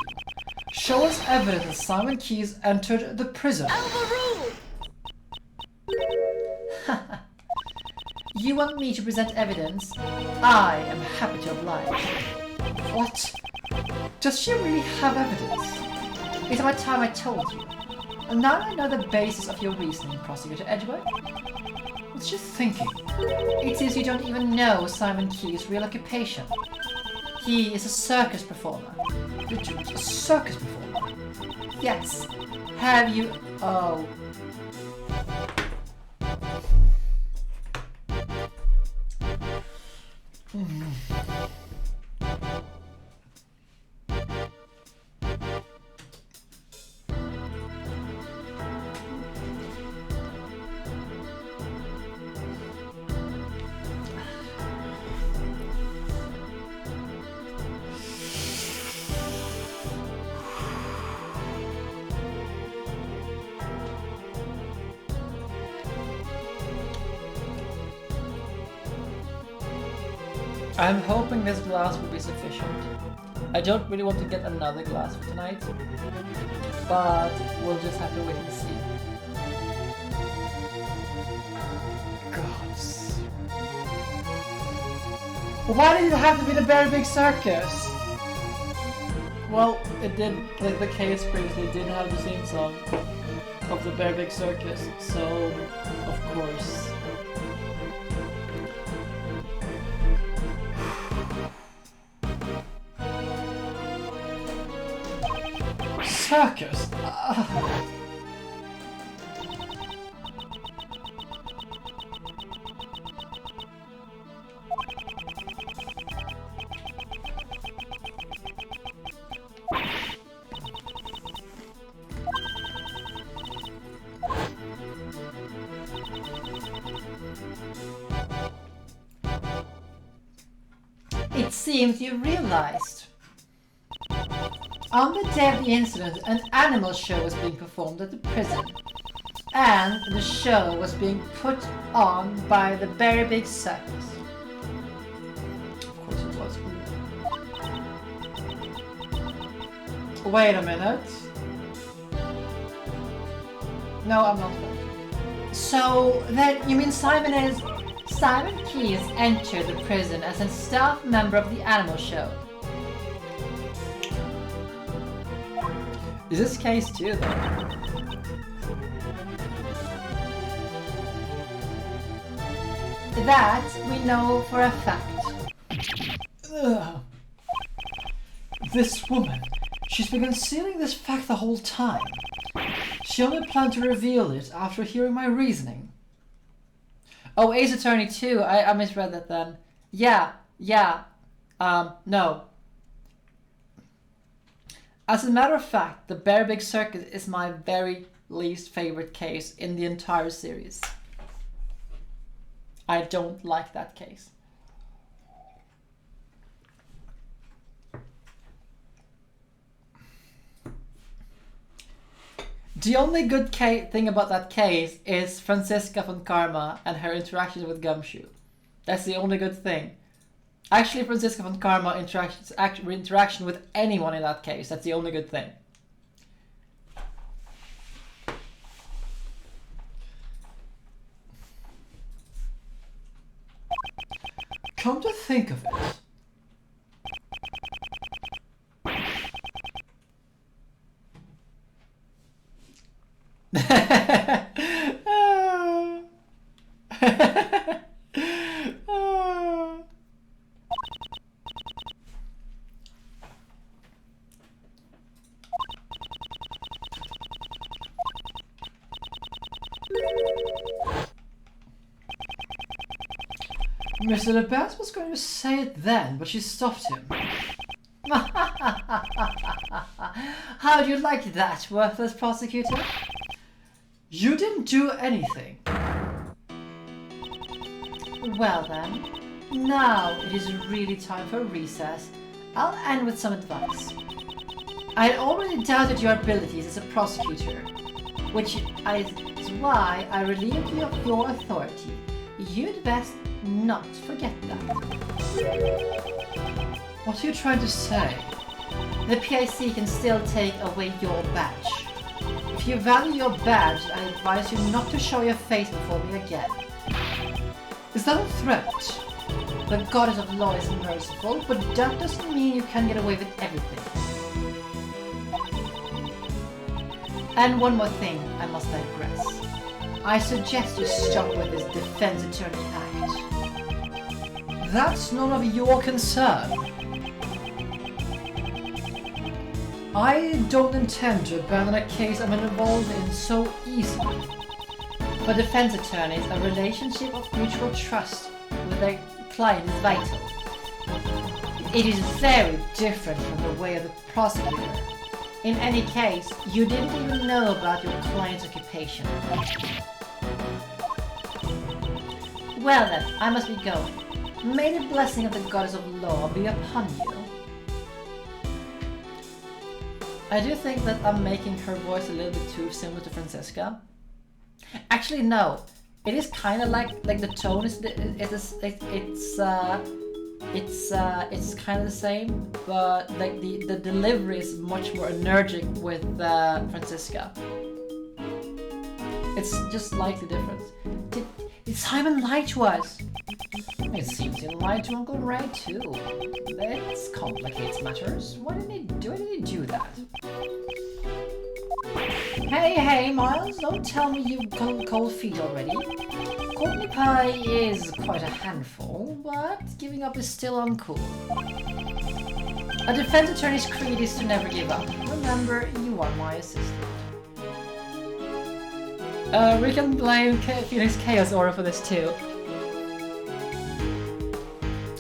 Speaker 1: Show us evidence that Simon Keyes entered the prison.
Speaker 4: Overruled!
Speaker 3: You want me to present evidence? I am happy to oblige.
Speaker 1: What? Does she really have evidence?
Speaker 3: It's about time I told you. And now I know the basis of your reasoning, Prosecutor Edgeworth.
Speaker 1: What's she thinking?
Speaker 3: It seems you don't even know Simon Keyes' real occupation. He is a circus performer.
Speaker 1: Richard, a circus performer?
Speaker 3: Yes. Have you...
Speaker 1: Oh. I'm hoping this glass will be sufficient. I don't really want to get another glass for tonight, but we'll just have to wait and see. Gods. Why did it have to be the Very Big Circus? Well, it did, the case previously did have the theme song of the Very Big Circus, so of course. Circus?
Speaker 3: It seems you realized. On the day of the incident, an animal show was being performed at the prison. And the show was being put on by the Very Big Circus.
Speaker 1: Of course it was. Wait a minute. No, I'm not.
Speaker 3: So then you mean Simon Keyes entered the prison as a staff member of the animal show.
Speaker 1: Is this case too though?
Speaker 3: That we know for a fact.
Speaker 1: Ugh. This woman, she's been concealing this fact the whole time. She only planned to reveal it after hearing my reasoning.
Speaker 3: Oh, Ace Attorney 2, I misread that then. Yeah, no.
Speaker 1: As a matter of fact, the Very Big Circus is my very least favorite case in the entire series. I don't like that case. The only good thing about that case is Franziska von Karma and her interactions with Gumshoe. That's the only good thing. Actually, Franziska von Karma interaction with anyone in that case, that's the only good thing. Come to think of it. Mr. LeBas was going to say it then, but she stopped him.
Speaker 3: How'd you like that, worthless prosecutor?
Speaker 1: You didn't do anything.
Speaker 3: Well then, now it is really time for a recess. I'll end with some advice. I had already doubted your abilities as a prosecutor, which is why I relieved you of your authority. You'd best not forget that.
Speaker 1: What are you trying to say?
Speaker 3: The PIC can still take away your badge. If you value your badge, I advise you not to show your face before me again.
Speaker 1: Is that a threat?
Speaker 3: The goddess of law is merciful, but that doesn't mean you can get away with everything. And one more thing, I must digress. I suggest you stop with this defense attorney act.
Speaker 1: That's none of your concern. I don't intend to abandon a case I'm involved in so easily.
Speaker 3: For defense attorneys, a relationship of mutual trust with their client is vital. It is very different from the way of the prosecutor. In any case, you didn't even know about your client's occupation. Well then, I must be going. May the blessing of the goddess of law be upon you.
Speaker 1: I do think that I'm making her voice a little bit too similar to Franziska.
Speaker 3: Actually, no. It is kind of like the tone is it's kind of the same, but like the delivery is much more energetic with Franziska.
Speaker 1: It's just slightly different.
Speaker 3: Did Simon lie to us?
Speaker 1: It seems he lied to Uncle Ray too. That complicates matters. Why did he do that?
Speaker 3: Hey, Miles, don't tell me you've got cold feet already. Courtney Pie is quite a handful, but giving up is still uncool. A defense attorney's creed is to never give up. Remember, you are my assistant.
Speaker 1: We can blame Phoenix Chaos Aura for this too.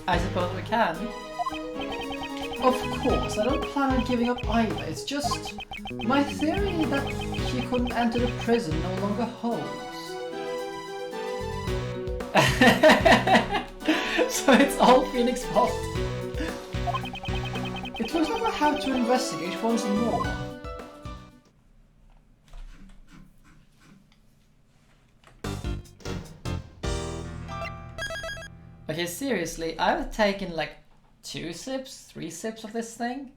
Speaker 1: I suppose we can. Of course, I don't plan on giving up either. It's just my theory that she couldn't enter the prison no longer holds. So it's all Phoenix's fault. It It was never how to investigate one's normal. Okay, seriously, I've taken like 2 sips, 3 sips of this thing.